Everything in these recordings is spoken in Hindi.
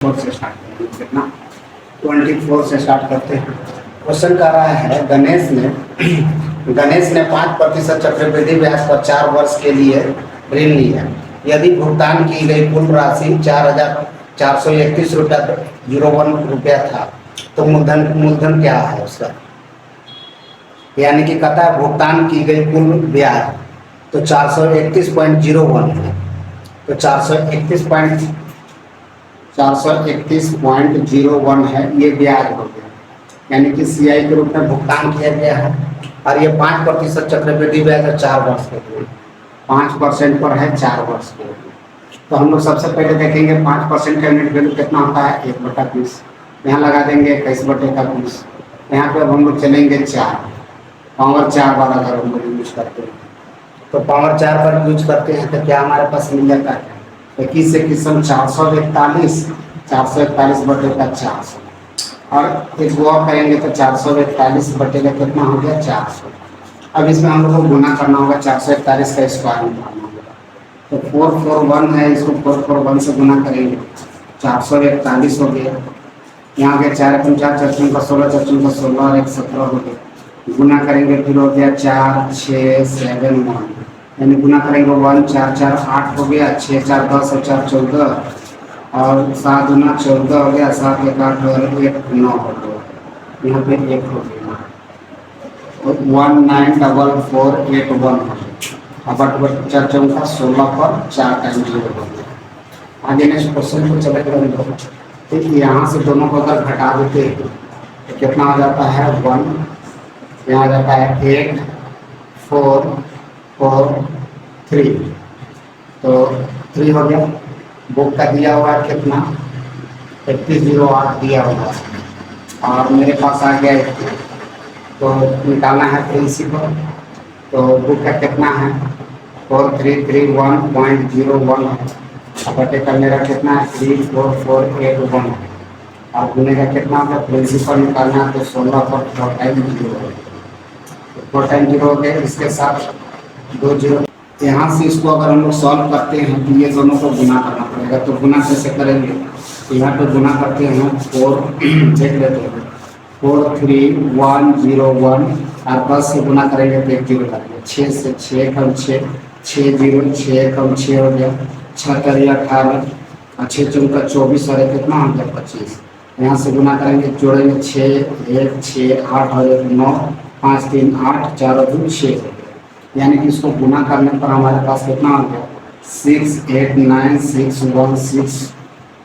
फोर से स्टार्ट करते हैं कितना 24 से स्टार्ट करते हैं। क्वेश्चन कर रहा है गणेश ने 5% चक्रवृद्धि ब्याज पर 4 वर्ष के लिए ऋण लिया। यदि भुगतान की गई कुल राशि 4,431.01 रुपया था तो मूलधन क्या है उसका। यानी कि कहता है भुगतान की गई कुल ब्याज तो 431.01 है, तो 431.01 है, ये ब्याज हो गया। यानी कि सीआई के रूप में भुगतान किया गया है और ये 5% चक्रवृद्धि ब्याज है 4 वर्ष के लिए, 5% पर है 4 वर्ष के लिए। तो हम लोग सबसे पहले देखेंगे 5% का यूनिट वैल्यू कितना होता है 1/20। यहाँ लगा देंगे 21/20। यहाँ पे अब हम लोग चलेंगे 4 पावर 4 बार अगर हम लोग यूज करते हैं तो पावर 4 पर यूज करते हैं तो क्या हमारे पास मिल जाता है 21 से किस्म 441 441/400 और एक और करेंगे तो 441 बटे का कितना हो गया 400। अब इसमें हम लोग को गुना करना होगा 441 का स्क्वायर निकालना होगा तो 441 है, इसको 441 से गुना करेंगे 441 हो गया। यहाँ गया 4 4 4 का 16 4 का 16 और 1 17 हो गया। गुना करेंगे फिर हो गया 4 6 7 1 यानी गुना करेंगे 1 4 4 8 हो गया, 6 4 10 और 4 14 और 7 गुना 14 हो गया, 7 1 8 और 1 9 हो गया। यहाँ पे 1 हो गया 194481 हो गया। अब 4 चौका 16 पर 4 टाइम 0 हो गया। आगे नेक्स्ट क्वेश्चन को चलेगा तो यहाँ से दोनों को अगर घटा देते हैं तो कितना हो जाता है 1, यहाँ आ जाता है 8 4 4 3 तो 3 हो गया। बुक का दिया हुआ है कितना 3108 दिया हुआ है और मेरे पास आ गया 1 तो निकालना है प्रिंसिपल। तो बुक का कितना है 4331.01 है, बटे का मेरा कितना है 34481 है और गुने का कितना होगा प्रिंसिपल निकालना है तो 16 पर 4 टाइम 0 हो गया, 4 टाइम 0 हो गया। इसके साथ 2 0। यहाँ से इसको अगर हम लोग सॉल्व करते हैं तो ये दोनों को गुना करना पड़ेगा। तो गुना कैसे करेंगे तो यहाँ पे गुना करते हैं 4 देख लेते हैं 43101 और 10 से गुना करेंगे तो 1 0 लगेगा। 6 से 6 कम 6 6 0 6 कम 6 हो गया, 6 3 18 और 6 चौका 24 और कितना हो गया 25। यहाँ से गुना करेंगे जोड़ेंगे 6 1 6 8 और 1 9 5 3 8 4 और 2 6 हो गया। यानी कि इसको गुना करने पर हमारे पास कितना हो गया 68916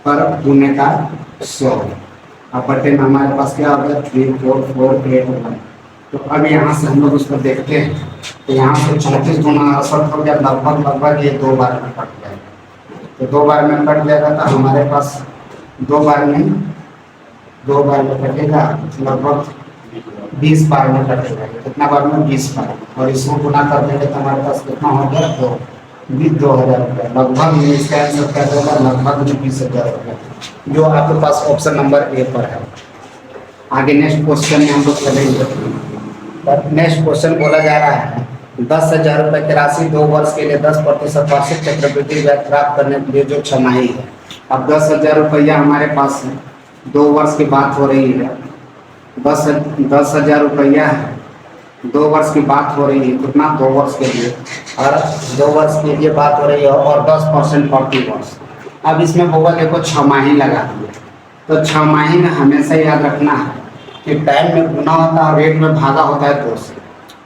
पर गुने का 100 और बटे में हमारे पास क्या हो गया 34481। तो अब यहाँ से हम लोग उसको देखते हैं तो यहाँ से 34 गुना 68 हो गया, लगभग ये 2 बार में कट जाएगा। तो 2 बार में कट जाएगा तो हमारे पास 2 बार में कटेगा लगभग 20 बार में कटेगा। कितना बार में 20 बार और इसको गुना कर देंगे तो हमारे पास कितना हो गया 2000 रुपये। लगभग इसका आंसर क्या होगा लगभग 20,000 रुपये जो आपके पास ऑप्शन नंबर ए पर है। आगे नेक्स्ट क्वेश्चन में हम लोग चलेंगे। नेक्स्ट क्वेश्चन बोला जा रहा है 10,000 रुपये की राशि 2 वर्ष के लिए 10% वार्षिक चक्रवृद्धि ब्याज प्राप्त करने के लिए जो छमाही है। अब 10,000 रुपया हमारे पास है, 2 वर्ष की बात हो रही है, 10,000 रुपया है, 2 वर्ष की बात हो रही है। कितना 2 वर्ष के लिए और 2 वर्ष के लिए बात हो रही है और 10% प्रति वर्ष। अब इसमें होगा देखो छमाही लगा दिए तो छमाही में हमेशा याद रखना है कि टाइम में गुना होता है और रेट में भागा होता है 2 से।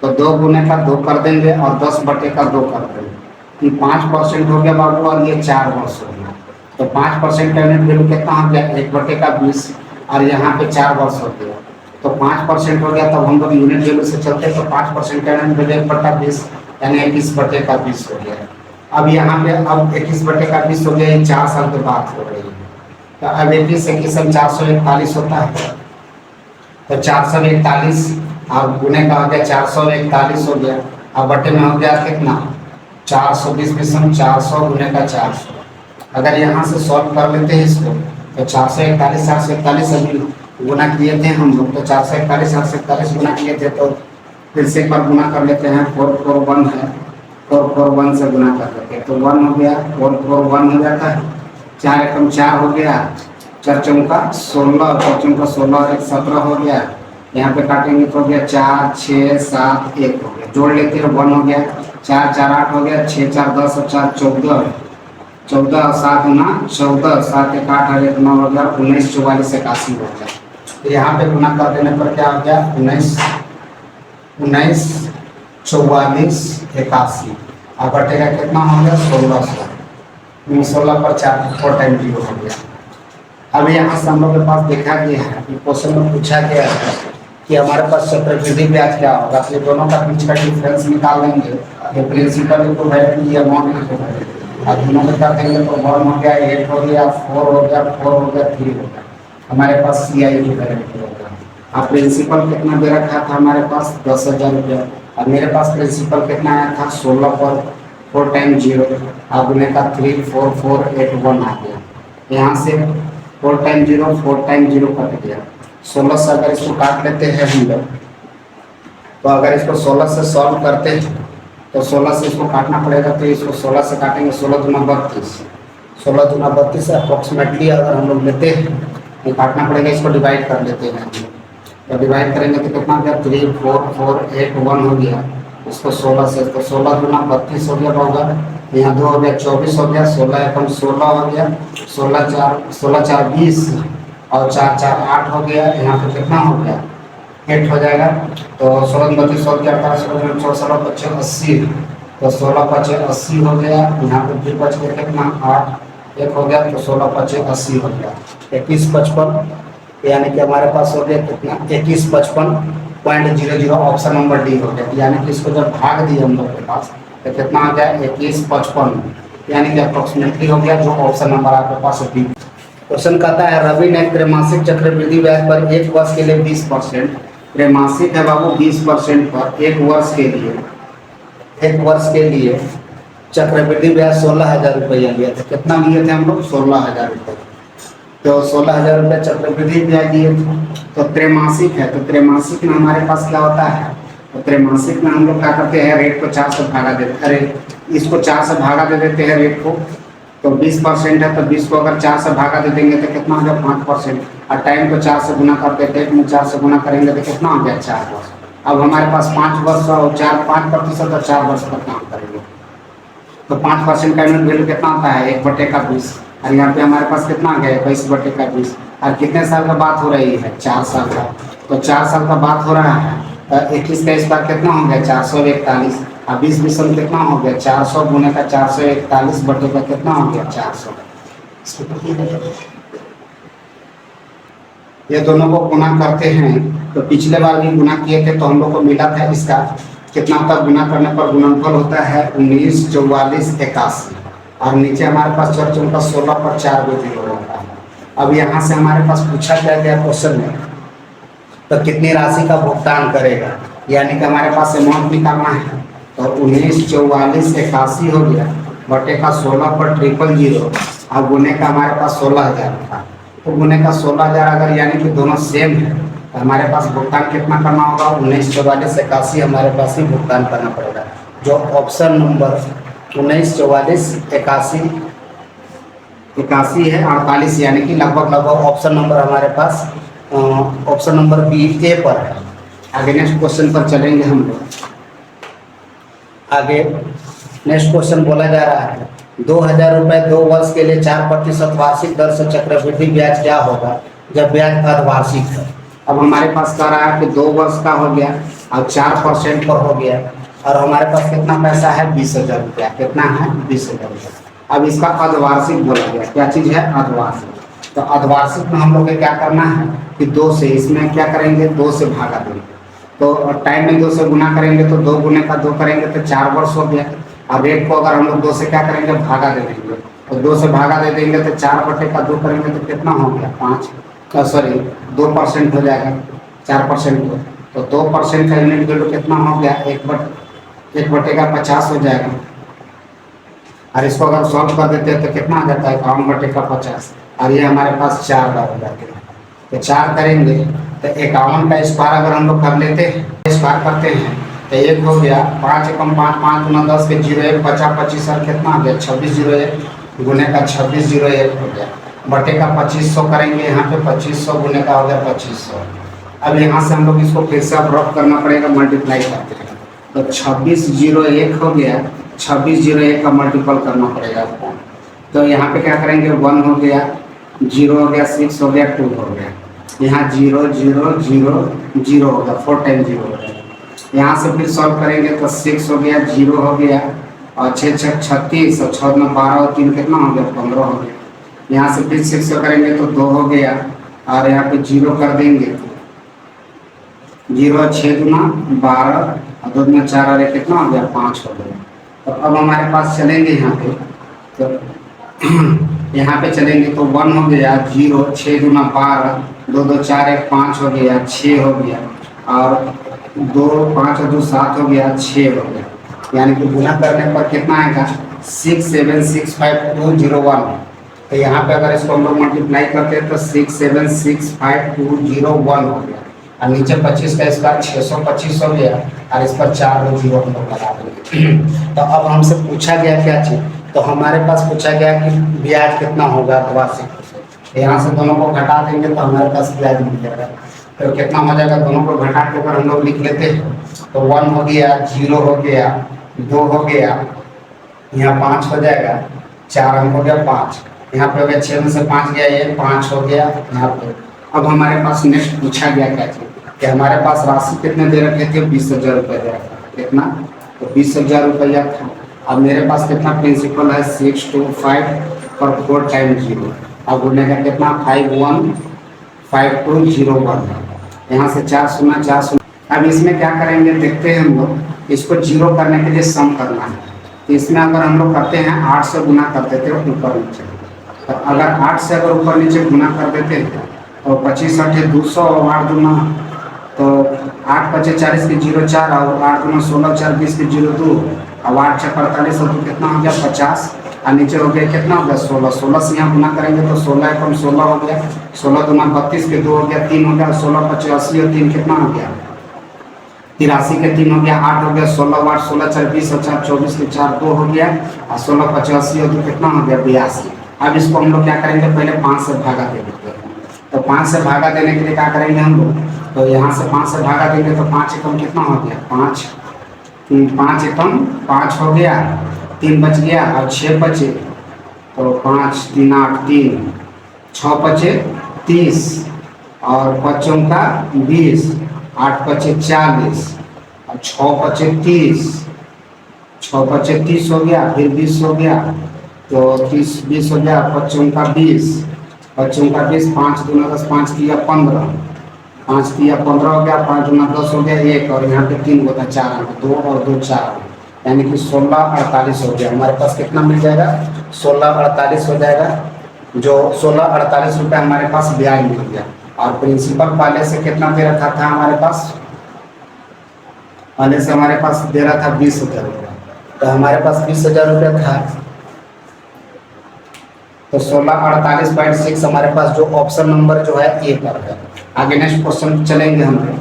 तो 2 गुने का 2 कर देंगे और 10 बटे का 2 कर देंगे। ये 5% हो गया बाबू और ये 4 वर्ष हो गया। तो 5% का यूनिट वैल्यू कितना हो गया 1/20 और यहाँ पे 4 वर्ष हो गया तो 5% हो गया। तब हम लोग यूनिट वैल्यू से चलते तो 5% का यूनिट वैल्यू 1/20 यानी 21/20 हो गया। अब यहाँ पे अब 21/20 हो गया, ये 4 साल के बाद हो रही है। तो अब 21 से किस्म 441 होता है तो 441 और गुने का हो गया 441 हो गया और बटे में हो गया कितना 420 किस्म 400 गुने का 400। अगर यहाँ से सॉल्व कर लेते हैं इसको तो 441 अभी गुना किए थे हम लोग तो 441 गुना किए थे। तो फिर से एक बार गुना कर लेते हैं 441 है 441 से गुना कर लेते हैं तो 1 हो गया 441 हो जाता है, 4 एकम 4 हो गया चार चौका 16, 4 चौका 16 और 1 17 हो गया। यहाँ पे काटेंगे तो हो गया 4 6 7 1 हो गया। जोड़ लेते हैं 1 हो गया, 4 4 8 हो गया, 6 4 10 और 4 14, 14 और 7 गुना 14, 7 1 8 और 1 9 हो गया, 19 44 81 हो गया। तो यहाँ पे गुना कर देने पर क्या हो गया 19 19 44 81 और बटेगा कितना हो गया 1600। 16 पर 4 टाइम 0 हो गया। अभी यहाँ से हम लोग के पास देखा गया है कि क्वेश्चन में पूछा गया है कि हमारे पास चक्रवृद्धि ब्याज क्या होगा। तो ये दोनों का बीच का डिफरेंस निकाल लेंगे। ये प्रिंसिपल इक्विवेलेंट ये अमाउंट इक्विवेलेंट और दोनों को कर देंगे तो 1 हो गया, 8 हो गया, 4 हो गया, 4 हो गया, 3 हो गया। हमारे पास सी आई इक्विवेलेंट होगा। अब प्रिंसिपल कितना दे रखा था हमारे पास 10,000 रुपया और मेरे पास प्रिंसिपल कितना आया था 16 पर 4 टाइम 0 अब उन्हें का 3 4 4 8 1 आ गया। यहाँ से 4 टाइम 0 4 टाइम 0 कट गया। 16 से अगर इसको काट लेते हैं हम लोग तो अगर इसको 16 से सॉल्व करते हैं तो 16 से इसको काटना पड़ेगा। तो इसको 16 से काटेंगे 16 दूना 32, 16 दूना 32 अप्रॉक्सीमेटली अगर हम लोग लेते हैं तो काटना पड़ेगा। इसको डिवाइड कर लेते हैं हम लोग। तो डिवाइड करेंगे तो कितना हो गया 3 4 4 8 1 हो गया। इसको 16 से तो 16 दूना 32 हो गया होगा। यहाँ 2 हो गया 24 हो गया, 16 एकम 16 हो गया, 16 4 20 और 4 4 8 हो गया। यहाँ पे कितना हो गया 8 हो जाएगा। तो 16 32 हो गया 16 16 25 80 तो 16 25 80 हो गया। यहाँ पे फिर बच गया कितना 8 1 हो गया तो 16 25 80 हो गया। 21 55 यानी कि हमारे पास हो गया कितना 21 55.00 ऑप्शन नंबर डी हो गया। यानी कि इसको जब भाग दिए हम लोग के पास तो कितना आ गया 21 55 यानी कि अप्रोक्सीमेटली हो गया जो ऑप्शन नंबर आपके पास डी। क्वेश्चन कहता है रवि ने त्रैमासिक चक्रवृद्धि ब्याज पर 1 वर्ष के लिए 20%, त्रैमासिक है बाबू 20% पर 1 वर्ष के लिए, 1 वर्ष के लिए चक्रवृद्धि ब्याज 16,000 रुपया लिया था। कितना लिए थे हम लोग 16,000 रुपये। तो 16,000 रुपये चक्रवृद्धि ब्याज दिए थे। तो त्रैमासिक है तो त्रैमासिक में हमारे पास क्या होता है तो त्रैमासिक में हम लोग क्या करते हैं रेट को 4 से भागा देते, अरे इसको 4 से भागा दे देते हैं रेट को। तो 20% है तो 20 को अगर 4 से भागा दे देंगे तो कितना हो गया 5% और टाइम को 4 से गुना करते हैं। डेट में 4 से गुना करेंगे तो कितना हो गया 4 वर्ष। अब हमारे पास 5 वर्ष और 5% और 4 वर्ष पर काम करेंगे तो 5% का यूनिट वैल्यू कितना होता है 1/20 और यहाँ पे हमारे पास कितना आ गया 21/20 और कितने साल का बात हो रही है 4 साल का। तो 4 साल का बात हो रहा है। 21 का इस बार कितना हो गया 441 और 20 में कितना हो गया 400 गुने का 441 बटे का कितना हो गया 400। ये दोनों को गुना करते हैं तो पिछले बार भी गुना किए थे तो हम लोग को मिला था इसका कितना होता है गुना करने पर गुणनफल होता है 19 44 81 और नीचे हमारे पास 4 चौका 16 पर 4 को 0 होता है। अब यहाँ से हमारे पास पूछा गया क्वेश्चन में तो कितनी राशि का भुगतान करेगा यानी कि हमारे पास अमाउंट निकालना है। तो 19 44 81 हो गया बटे का 16 पर 000 और गुने का हमारे पास 16,000 था। तो गुने का 16,000 अगर यानी कि दोनों सेम है तो हमारे पास भुगतान कितना करना होगा 19 44 81 हमारे पास ही भुगतान करना पड़ेगा। जो ऑप्शन नंबर 19 44 81 है 48 यानी कि लगभग ऑप्शन नंबर हमारे पास ऑप्शन नंबर बी ए पर है। आगे नेक्स्ट क्वेश्चन पर चलेंगे हम लोग। आगे नेक्स्ट क्वेश्चन बोला जा रहा है 2,000 रुपये 2 वर्ष के लिए 4% वार्षिक दर से चक्रवृद्धि ब्याज क्या होगा जब ब्याज अर्धवार्षिक है। अब हमारे पास कह रहा है कि 2 वर्ष का हो गया और 4% पर हो गया और हमारे पास कितना पैसा है 20,000 रुपया। कितना है 20,000 रुपया। अब इसका अर्धवार्षिक बोला गया क्या चीज़ है अर्धवार्षिक। तो अर्धवार्षिक में हम लोग को क्या करना है कि 2 से इसमें क्या करेंगे 2 से भागा देंगे। तो टाइम में 2 से गुना करेंगे तो 2 गुने का 2 करेंगे तो 4 वर्ष हो गया। और रेट को अगर हम लोग 2 से क्या करेंगे भागा दे देंगे तो 2 से भागा दे देंगे तो 4/2 करेंगे तो कितना हो गया 2% हो जाएगा 4% को। तो 2% का यूनिट वैल्यू कितना हो गया 1/50 हो जाएगा। और इसको अगर सॉल्व कर देते हैं तो कितना आ जाता है 51/50 और ये हमारे पास 4 बार हो जाते हैं। तो 4 करेंगे तो 51 का स्क्वायर अगर हम लोग कर लेते हैं स्क्वायर करते हैं तो 1 हो गया 5 एकम 5 5 गुना 10 के 0 1 50 25 और कितना हो गया 26 0 1 गुने का 26 0 1 हो गया। बटे का 2500 करेंगे, यहाँ पे 2500 गुने का हो गया 2500। अब यहाँ से हम लोग इसको फिर से अब रफ करना पड़ेगा, मल्टीप्लाई करते हैं। तो 2601 हो गया, 2601 का मल्टीपल करना पड़ेगा आपको। तो यहाँ पे क्या करेंगे, 1 हो गया, 0 हो गया, 6 हो गया, 2 हो गया, यहाँ 0 0 0 0 होगा, 4 टाइम 0 हो गया। यहाँ से फिर सॉल्व करेंगे तो 6 हो गया, 0 हो गया, और 6 6 36, और 6 9 12 और 3 कितना हो गया, 15 हो गया। यहाँ से फिर 6 करेंगे तो 2 हो गया, और यहाँ पे 0 कर देंगे, 0 6 गुना 12, और 2 में 4 और 1 कितना हो गया, 5 हो गया। तो अब हमारे पास चलेंगे यहाँ पे, तो यहाँ पे चलेंगे तो 1 हो गया, 0 6 गुना 12, 2 2 4 1 5 हो गया, 6 हो गया, और 2 5 और 2 7 हो गया, 6 हो गया। यानी कि गुना करने पर कितना आएगा, 6765201। तो यहाँ पे अगर इसको हम लोग मल्टीप्लाई करते हैं तो 6765201 हो गया, और नीचे 25 का स्क्वायर 625 हो गया, और इस पर 4 और 0 हम लोग लगा देंगे। तो अब हमसे पूछा गया क्या चीज़, तो हमारे पास पूछा गया कि ब्याज कितना होगा वार्षिक। यहाँ से दोनों को घटा देंगे तो हमारे पास ब्याज मिल जाएगा। तो कितना हो जाएगा, दोनों को घटा के अगर हम लोग लिख लेते हैं तो 1 हो गया, 0 हो गया, 2 हो गया, यहाँ 5 हो जाएगा, 4 अंक हो गया 5, यहाँ पे हो गया 6 में से 5 गया, ये 5 हो गया यहाँ पे। अब हमारे पास नेक्स्ट पूछा गया क्या चीज़ कि हमारे पास राशि कितने दे रखे थे, 20,000 रुपये दे रखा था। कितना, तो 20,000 रुपया था। अब मेरे पास कितना प्रिंसिपल है, 625 पर 4 टाइम 0, अब गुने का कितना 515201 है। यहाँ से 4 शून्य 4 शून्य। अब इसमें क्या करेंगे देखते हैं हम लोग, इसको 0 करने के लिए सम करना है। तो इसमें अगर हम लोग करते हैं 8 से गुना कर देते हैं ऊपर नीचे, तो अगर 8 से अगर ऊपर नीचे गुना कर देते हैं तो 25 8 200, और 8 दूना तो 8 5 40 के 0 4, और 8 दूना 16 4 20 के 0 2, और 8 6 48 और 2 कितना हो गया 50, और नीचे हो गया कितना हो गया 16, 16 से यहाँ गुना करेंगे तो 16 कम 16 हो गया, 16 दूना 32 के 2 हो गया 3 हो गया, 16 25 80 और 3 कितना हो गया 83 के 3 हो गया 8 हो गया, 16 8 16 4 20 और 4 24 के 4 2 हो गया, और 16 85 और 2 कितना हो गया 82। अब इसको हम लोग क्या करेंगे, पहले 5 से भागा दे देते हैं। तो 5 से भागा देने के लिए क्या करेंगे हम लोग, तो यहाँ से 5 से भागा देंगे तो 5 एकम कितना हो गया 5, 5 एकम 5 हो गया, 3 बच गया और 6 बचे, तो 5 3 8 3, 6 बचे 30, और 5 का 20, 8 बचे 40, और 6 बचे 30, 6 बचे 30 हो गया, फिर 20 हो गया, तो 30 20 हो गया, 5 का 20, 5 का 20, 5 दूना 10, 5 किया 15, 5 किया 15 हो गया, 5 दूना 10 हो गया 1, और यहाँ पे 3 होता 4 अंक, 2 और 2 4, यानी कि 16 48 हो गया। हमारे पास कितना मिल जाएगा, 16 48 हो जाएगा, जो 16 48 रुपये हमारे पास ब्याज मिल गया। और प्रिंसिपल पहले से कितना दे रखा था हमारे पास, पहले से हमारे पास दे रहा था 20,000 रुपया, तो हमारे पास 20,000 रुपया था, तो 16 48.6 हमारे पास जो ऑप्शन नंबर जो है ए पर है। आगे नेक्स्ट क्वेश्चन चलेंगे हम।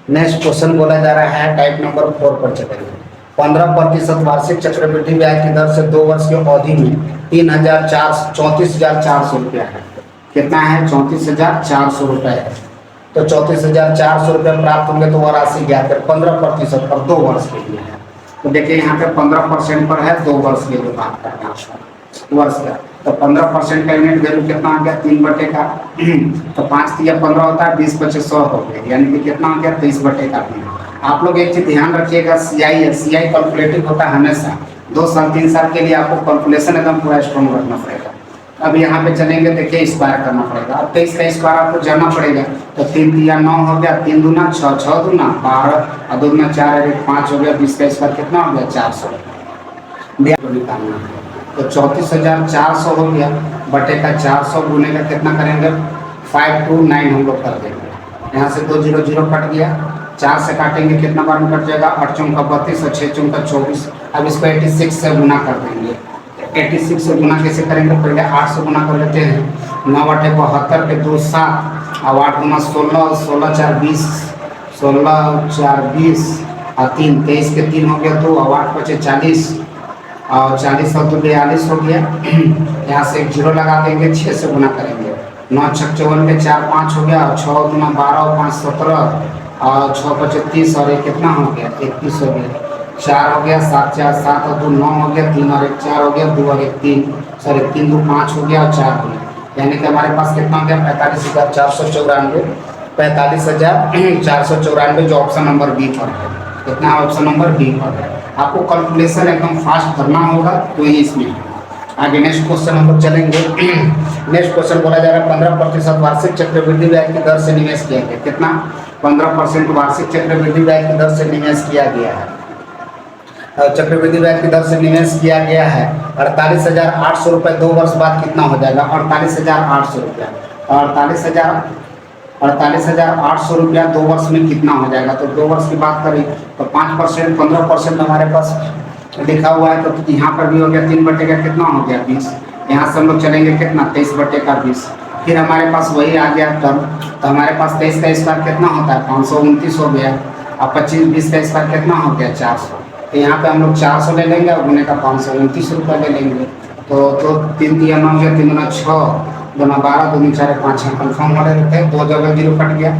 नेक्स्ट क्वेश्चन बोला जा रहा है टाइप नंबर 4 पर चलेंगे। 15% वार्षिक चक्रवृद्धि ब्याज की दर से 2 वर्ष की अवधि में 34,400 रुपया है। कितना है, 34,400 रुपये है। तो 34,400 रुपये प्राप्त होंगे तो वह राशि ज्ञात है। 15% पर 2 वर्ष के लिए है। तो देखिए यहाँ पे 15% पर है, 2 वर्ष के लिए बात करना है वर्ष का। तो 15% का यूनिट वैल्यू कितना आ गया, 3 बटे का तो 5 3 15 होता है, 20 25 100 हो गया, यानी कि कितना हो गया 23 बटे का 3। आप लोग एक चीज ध्यान रखिएगा, सीआई है, सीआई कैलकुलेटिव होता है हमेशा। 2 साल 3 साल के लिए आपको कैलकुलेशन एकदम पूरा स्ट्रॉन्ग रखना पड़ेगा। अब यहाँ पे चलेंगे, देखिए स्क्वायर करना पड़ेगा। अब 23 का स्क्वायर आपको जानना पड़ेगा, तो 3 3 9 हो गया, 3 दूना 6 6 दूना 12 और 2 दूना 4 और 1 5 हो गया, 20 का स्क्वायर कितना हो गया 400 निकालना है। तो 34,400 हो गया बटे का 400 गुने का कितना करेंगे 529 हम लोग कर देंगे। यहाँ से 2 0 0 कट गया, 4 से काटेंगे कितना बार में कट जाएगा, 8 चौका 32 और 6 चौका 24। अब इसको 86 से गुना कर देंगे। 86 से गुना कैसे करेंगे, पहले 8 से गुना कर लेते हैं। 9 बटे 72 के 2 7 और 8 गुना 16, 16 4 20, 16 4 20 और 3 23 के 3 हो गया 2 और 8 बचे 40 और 40 और 2 42 हो गया। यहाँ से एक जीरो लगा देंगे, 6 से गुना करेंगे। 9 छक 54 के 4 5 हो गया, और 6 दूना 12 और 5 17, और 6 पचे 30, और ये कितना हो गया 31 हो गया। 4 हो गया, 7 4 7 और 2 9 हो गया, 3 और 1 4 हो गया, 2 और 1 3, सॉरी 3 2 5 हो गया, और 4 हो गया। यानी कि हमारे पास कितना हो गया 45,494, 45,494 जो ऑप्शन नंबर बी पर है। कितना ऑप्शन नंबर बी पर है। आपको कैलकुलेशन एकदम फास्ट करना होगा, तो ये इसमें है। आगे नेक्स्ट क्वेश्चन हम लोग चलेंगे। नेक्स्ट क्वेश्चन बोला जा रहा है 15% वार्षिक चक्रवृद्धि ब्याज की दर से निवेश किया गया। कितना 15% वार्षिक चक्रवृद्धि ब्याज की दर से निवेश किया गया है। चक्रवृद्धि ब्याज की दर से निवेश किया गया है 48,800 रुपये। 2 वर्ष बाद कितना हो जाएगा 48,800 रुपया। 48,800 रुपया 2 वर्ष में कितना हो जाएगा। तो 2 वर्ष की बात करें तो 5% 15% हमारे पास लिखा हुआ है। तो यहाँ पर भी हो गया 3 बटे का कितना हो गया 20। यहाँ से हम लोग चलेंगे कितना 23 बटे का 20। फिर हमारे पास वही आ गया टर्म। तो हमारे पास 23 का स्क्वायर कितना होता है 529 हो गया। अब 25 20 का स्क्वायर कितना हो गया 400। तो यहाँ पे हम लोग 400 ले लेंगे और गुने का 529 रुपये ले लेंगे। तो 3 दिया 9 गया, 3 गुना 6, 2 12, 2 4 5 कन्फर्म हो रहे थे। 2 जगह 0 कट गया।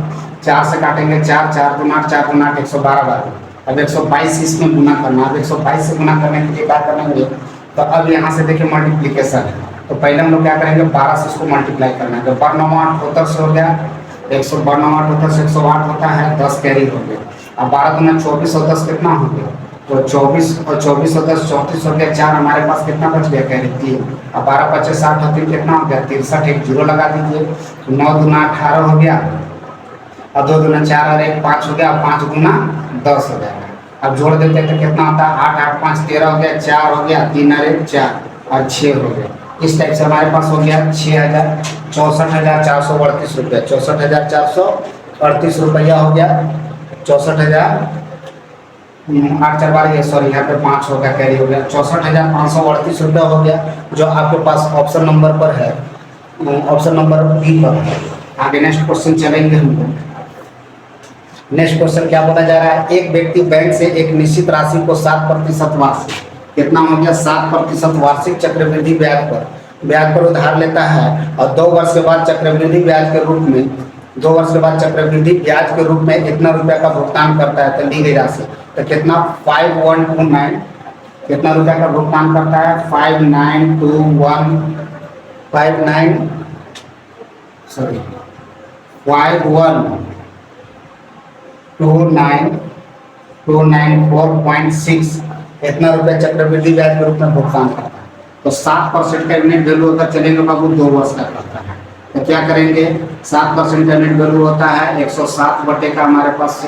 4 से काटेंगे 4 4 2 8 4 2 8 112। अब 122 इसमें गुना करना। अब 122 से गुना करने के लिए क्या करेंगे। तो अब यहाँ से देखिए मल्टीप्लीकेशन है। तो पहले हम लोग क्या करेंगे 12 से इसको मल्टीप्लाई करना है। तो 12 8 70 से हो गया 112 8 होता है 108 होता है 10 कैरी हो गया। अब 12 दूना 24 और 10 कितना हो गया। तो 24 और 10 34 हो गया। 4 हमारे पास कितना बच गया कैरी 3। अब 12 25 60 और 3 कितना हो गया 63। एक जीरो लगा दीजिए। 9 दूना 18 हो गया, और 2 दूना 4 और 1 5 हो गया, 5 गुना 10 हो जाएगा। अब जोड़ देते हैं तो कितना होता है 8 8 5 13 हो गया, 4 हो गया, 3 और 1 4 और 6 हो गया। इस टाइप से हमारे पास हो गया 64,438 रुपया। 64,438 रुपया हो गया। 64,000 8 4 12 सॉरी यहाँ पे 5 हो गया कैरी हो गया। 64,538 रुपया हो गया, जो आपके पास ऑप्शन नंबर पर है, ऑप्शन नंबर बी पर है। आगे नेक्स्ट क्वेश्चन चलेंगे हम लोग। नेक्स्ट क्वेश्चन क्या बोला जा रहा है। एक व्यक्ति बैंक से एक निश्चित राशि को 7% वार्षिक, कितना हो गया 7% वार्षिक चक्रवृद्धि ब्याज पर उधार लेता है, और 2 वर्ष के बाद चक्रवृद्धि ब्याज के रूप में 2 वर्ष के बाद चक्रवृद्धि ब्याज के रूप में इतना रुपया का भुगतान करता है। तो ली गई राशि तो कितना 5129 कितना रुपया का भुगतान करता है 51,294.6 इतना रुपया चक्रवृद्धि ब्याज के रूप में भुगतान करता है। तो 7% का यूनिट वैल्यू होकर चलेंगे बाबू 2 वर्ष का करता है। तो क्या करेंगे 7% का यूनिट वैल्यू होता है 107 बटे का हमारे पास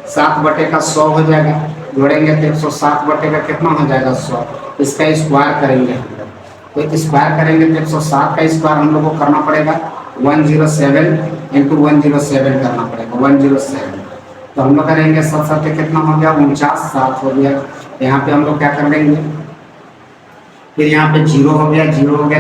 7 बटे का 100 हो जाएगा। जोड़ेंगे तो 107 बटे का कितना हो जाएगा 100। इसका स्क्वायर करेंगे हम लोग। तो स्क्वायर करेंगे तो 107 का स्क्वायर हम लोग को करना पड़ेगा 107 इंटू 107 करना पड़ेगा 107। तो हम लोग करेंगे 7 7 कितना हो गया 49 7 हो गया। यहाँ पे हम लोग क्या कर लेंगे फिर यहाँ पे 0 हो गया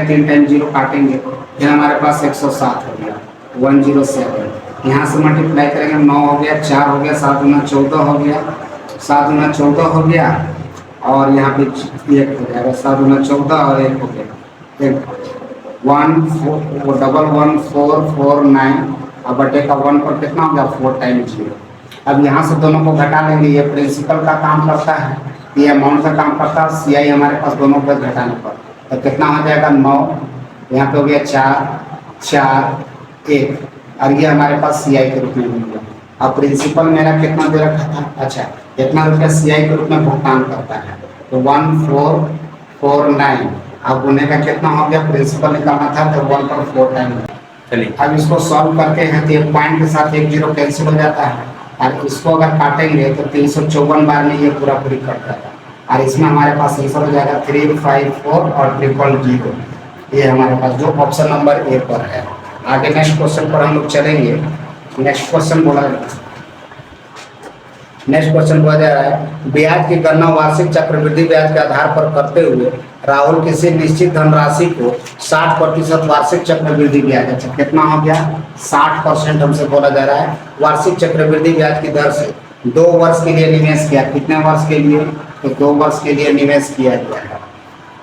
3 टाइम 0 काटेंगे। फिर हमारे पास 107 हो गया 107। यहाँ से मल्टीप्लाई करेंगे 9 हो गया 4 हो गया 7 गुना 14 हो गया 7 गुना 14 हो गया, और यहाँ पे 1 हो जाएगा 7 गुना 14 और 1 हो गया 1,1449। अब बटे का 1 पर कितना हो गया 4 टाइम 0। अब यहाँ से दोनों को घटा लेंगे। ये प्रिंसिपल का काम करता है, ये अमाउंट का काम करता है, CI हमारे पास दोनों पर घटाने पर। तो कितना हो जाएगा 9, यहाँ पे हो गया 4 4 1, और ये हमारे पास CI के रूप में मिल गया। अब प्रिंसिपल मेरा कितना दे रखा था, अच्छा कितना रुपया CI के रूप में भुगतान करता है तो 1449। अब गुने का कितना हो गया प्रिंसिपल निकालना था तो 1 पर 4 टाइम। चलिए अब इसको सॉल्व करते हैं तो 1 पॉइंट के साथ 1 0 कैंसिल हो जाता है, और इसको अगर काटेंगे तो 354 बार में ये पूरा पूरी कटता है। और इसमें हमारे पास आंसर हो जाएगा 354 और 000। ये हमारे पास जो ऑप्शन नंबर ए पर है। आगे नेक्स्ट क्वेश्चन पर हम लोग चलेंगे। नेक्स्ट क्वेश्चन बोला जा रहा है ब्याज की गणना वार्षिक चक्रवृद्धि ब्याज के आधार पर करते हुए राहुल किसी निश्चित धनराशि को 60% वार्षिक चक्रवृद्धि ब्याज, अच्छा कितना हो गया 60% हमसे बोला जा रहा है वार्षिक चक्रवृद्धि ब्याज की दर से 2 वर्ष के लिए निवेश किया। कितने वर्ष के लिए तो 2 वर्ष के लिए निवेश किया गया है।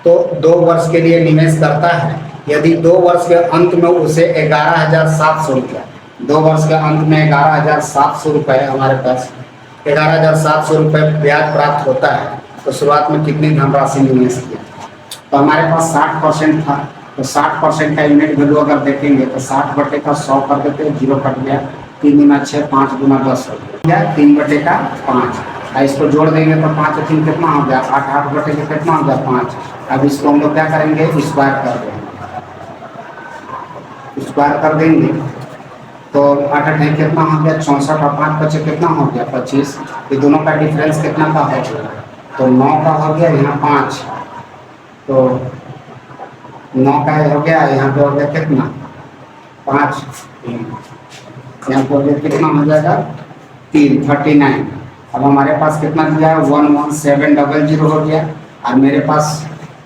तो 2 वर्ष के लिए निवेश करता है, यदि 2 वर्ष के अंत में उसे 11,700 रुपया, 2 वर्ष के अंत में 11,700 रुपये हमारे पास 11,700 रुपये ब्याज प्राप्त होता है, तो शुरुआत में कितनी धनराशि निवेश किया? तो हमारे पास 60% था, तो 60% का यूनिट वैल्यू अगर देखेंगे तो 60/100 कर देते हैं, 0 कट गया, 3 गुना 6, 5 गुना 10 हो गया, 3/5। इसको जोड़ देंगे तो 5 3 कितना हो गया, 8, 8 बटे के कितना हो गया, 5। अब इसको हम लोग क्या करेंगे, स्क्वायर कर देंगे, स्क्वायर कर देंगे तो 8 8 कितना हो गया, 64, और 5 बचे कितना हो गया, 25। ये दोनों का डिफरेंस कितना का हो गया, तो 9 का हो गया, यहाँ 5, तो 9 का हो गया, यहाँ पे हो गया कितना, 5, यहाँ पे हो गया कितना हो जाएगा, 3, 39। अब हमारे पास कितना दिया है, 11700 हो गया। और मेरे पास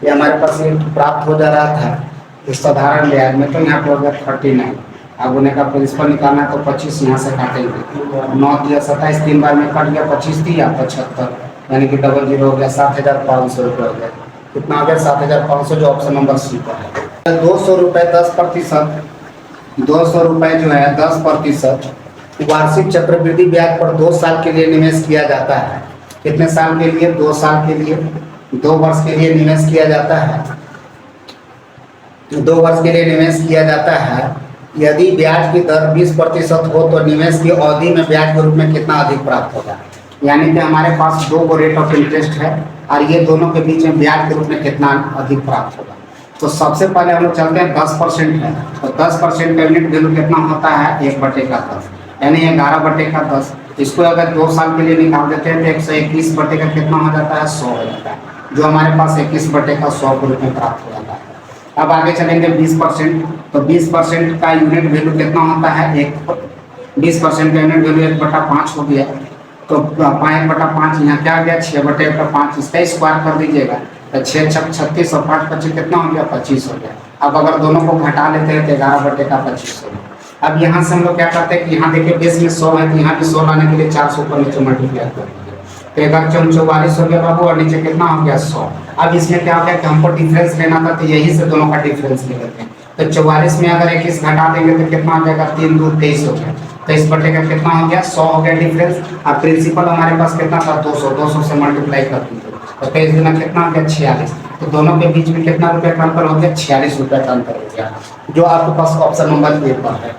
ये हमारे पास ये प्राप्त हो जा रहा था इस साधारण ब्याज में, तो यहाँ पे हो गया 39। अब उन्हें का प्रिंसिपल निकालना है तो 25 यहाँ से काटेंगे, 9 दिया 27, 3 बार में कट गया, 25 दिया 75, यानी कि 00 हो गया, 7,500 रुपये हो गया। कितना हो गया, 7,500, जो ऑप्शन नंबर सी पर है। 200 रुपये 10%, 200 रुपये जो है 10% वार्षिक चक्रवृद्धि ब्याज पर 2 साल के लिए निवेश किया जाता है। कितने साल के लिए, 2 साल के लिए, 2 वर्ष के लिए निवेश किया जाता है, 2 वर्ष के लिए निवेश किया जाता है। यदि ब्याज की दर 20% हो तो निवेश की अवधि में ब्याज के रूप में कितना अधिक प्राप्त होगा? यानी कि हमारे पास 2 रेट ऑफ इंटरेस्ट है और ये दोनों के बीच में ब्याज के रूप में कितना अधिक प्राप्त होगा। तो सबसे पहले हम लोग चलते हैं 10% है, तो 10% का यूनिट वैल्यू कितना होता है, 1/10, यानी 11/10। इसको अगर 2 साल के लिए निकाल देते हैं तो 121 का कितना हो जाता है, 100 हो जाता है, जो हमारे पास 21/100 के रूप में प्राप्त हो जाता है। अब आगे चलेंगे 20%, तो 20% का यूनिट वैल्यू कितना होता है, 20% का यूनिट वैल्यू 1/5 हो गया, तो 5/5 यहाँ क्या आ गया, 6/5, इसका स्क्वायर कर दीजिएगा, तो 6 6 36 और 5 25 कितना हो गया, 25 हो गया। अब अगर दोनों को घटा लेते हैं तो 11/25 हो गया। अब यहाँ से हम लोग क्या करते हैं कि यहाँ देखिए बेस में 100 है, तो यहाँ भी 100 लाने के लिए 400 पर नीचे मल्टीप्लाई कर दीजिए, तो 1/44 हो गया बाबू, और नीचे कितना हो गया, 100। अब इसमें क्या हो गया कि हमको डिफरेंस लेना था, तो यही से दोनों का डिफरेंस ले लेते हैं। तो 44 में अगर 21 घटा देंगे तो कितना हो जाएगा, 3 2 23 हो गया, 23 का कितना हो गया, 100 हो गया डिफरेंस। अब प्रिंसिपल हमारे पास कितना था, 200 से मल्टीप्लाई कर दीजिए, तो 23 गुना कितना हो गया, 46। तो दोनों के बीच में कितना रुपये का अंतर हो गया, 46 रुपये का अंतर हो गया, जो आपके पास ऑप्शन नंबर ए पर है।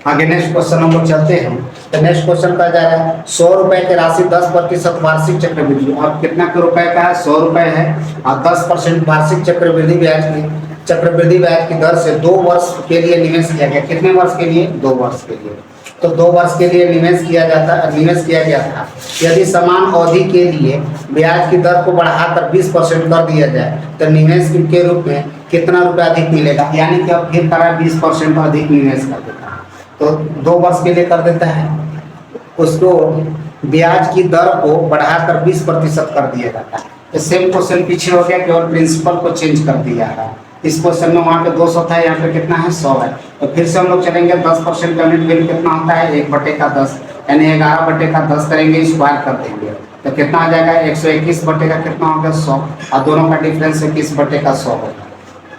आगे नेक्स्ट क्वेश्चन हम लोग चलते हैं, तो नेक्स्ट क्वेश्चन का जा रहा है 100 रुपए की राशि 10% वार्षिक चक्रवृद्धि, और कितना के रुपए का है, 100 रुपए है, और 10% वार्षिक चक्रवृद्धि ब्याज की दर से 2 वर्ष के लिए निवेश किया गया। कितने वर्ष के लिए, 2 वर्ष के लिए। तो 2 वर्ष के लिए निवेश किया गया था। यदि समान अवधि के लिए ब्याज की दर को बढ़ाकर 20% कर दिया जाए तो निवेश के रूप में कितना रुपया अधिक मिलेगा, यानी कि अब फिर करा 20% अधिक निवेश कर देता है, तो 2 वर्ष के लिए कर देता है, उसको ब्याज की दर को बढ़ाकर 20% कर दिया जाता है। तो सेम क्वेश्चन पीछे हो गया, केवल प्रिंसिपल को चेंज कर दिया है। इस क्वेश्चन में वहाँ पे 200 था, यहाँ पे कितना है, 100 है। तो फिर से हम लोग चलेंगे, 10% का यूनिट वैल्यू कितना होता है, 1/10, यानी 11/10 करेंगे, स्क्वायर कर देंगे, तो कितना आ जाएगा, 121 का कितना हो गया, 100, और दोनों का डिफरेंस 21/100 होगा।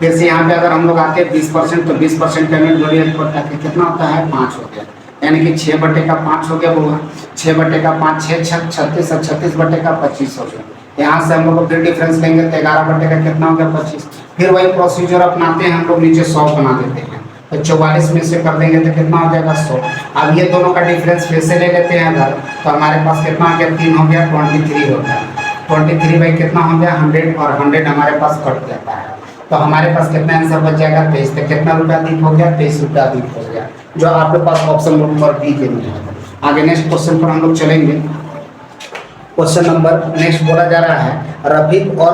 फिर से यहाँ पे अगर हम लोग आते हैं 20%, तो 20% का यूनिट वैल्यू कितना होता है, 5 हो गया, यानी कि 6/5 हो गया वो, 6/5, 6 6 36 और 36/25 हो गया। यहाँ से हम लोग फिर डिफरेंस लेंगे तो 11 का कितना हो गया, 25। फिर वही प्रोसीजर अपनाते हैं हम लोग, नीचे 100 बना देते हैं, तो 44 में से कर देंगे तो कितना हो जाएगा, 100। अब ये दोनों का डिफरेंस फिर से ले लेते हैं अगर, तो हमारे पास कितना हो गया, 3 हो गया, 23 हो गया, 23 बाई कितना हो गया, 100, और 100 हमारे पास कट जाता है, तो हमारे पास कितना आंसर बच जाएगा, 23। तो कितना रुपया अधिक हो गया, 23 रुपया अधिक हो गया, जो आपके पास ऑप्शन नंबर बी के लिए है। आगे नेक्स्ट क्वेश्चन पर हम लोग चलेंगे। क्वेश्चन नंबर नेक्स्ट बोला जा रहा है, रफीक और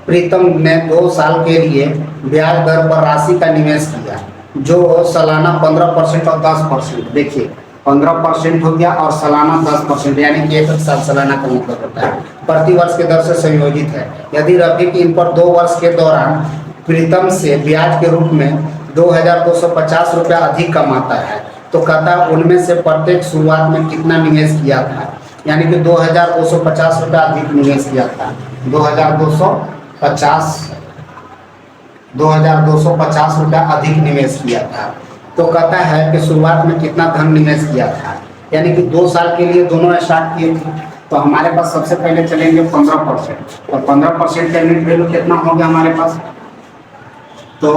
प्रीतम ने 2 साल के लिए ब्याज दर पर राशि का निवेश किया, जो सालाना 15% और 10%, देखिए 15% हो गया और सालाना 10%, यानी कि 1 साल सालाना का मतलब होता है, प्रति वर्ष के दर से संयोजित है। यदि रफीक इन पर 2 वर्ष के दौरान प्रीतम से ब्याज के रूप में 2250 रुपया अधिक कमाता है, तो कहता उनमें से प्रत्येक शुरुआत में कितना निवेश किया था। यानी कि 2250 रुपया अधिक निवेश किया था। 2250 रुपया अधिक निवेश किया था। तो कहता है कि शुरुआत में कितना धन निवेश किया था, यानी कि 2 साल के लिए दोनों स्टार्ट किए थे। तो हमारे पास सबसे पहले चलेंगे 15%, और 15% का यूनिट वैल्यू कितना हो गया हमारे पास, तो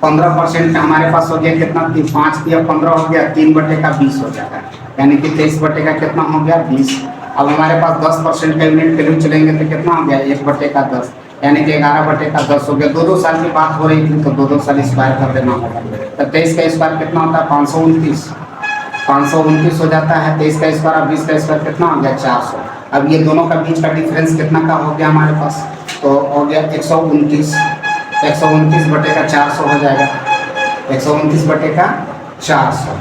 15% का हमारे पास हो गया कितना, 5 दिया 15 हो गया, 3/20 हो जाएगा, यानी कि 23 बटे का कितना हो गया 20। अब हमारे पास 10% का यूनिट वैल्यू चलेंगे तो कितना हो गया 1/10, यानी कि 11/10 हो गया। 2-2 साल की बात हो रही थी तो 2-2 साल स्क्वायर कर देना होगा। तो 23 का स्क्वायर कितना होता है 529 हो जाता है। 23 का स्क्वायर और 20 का स्क्वायर कितना हो गया 400। अब ये दोनों का बीच का डिफरेंस कितना का हो गया हमारे पास, तो हो गया 129 बटे का 400 हो जाएगा, 129 बटे का 400।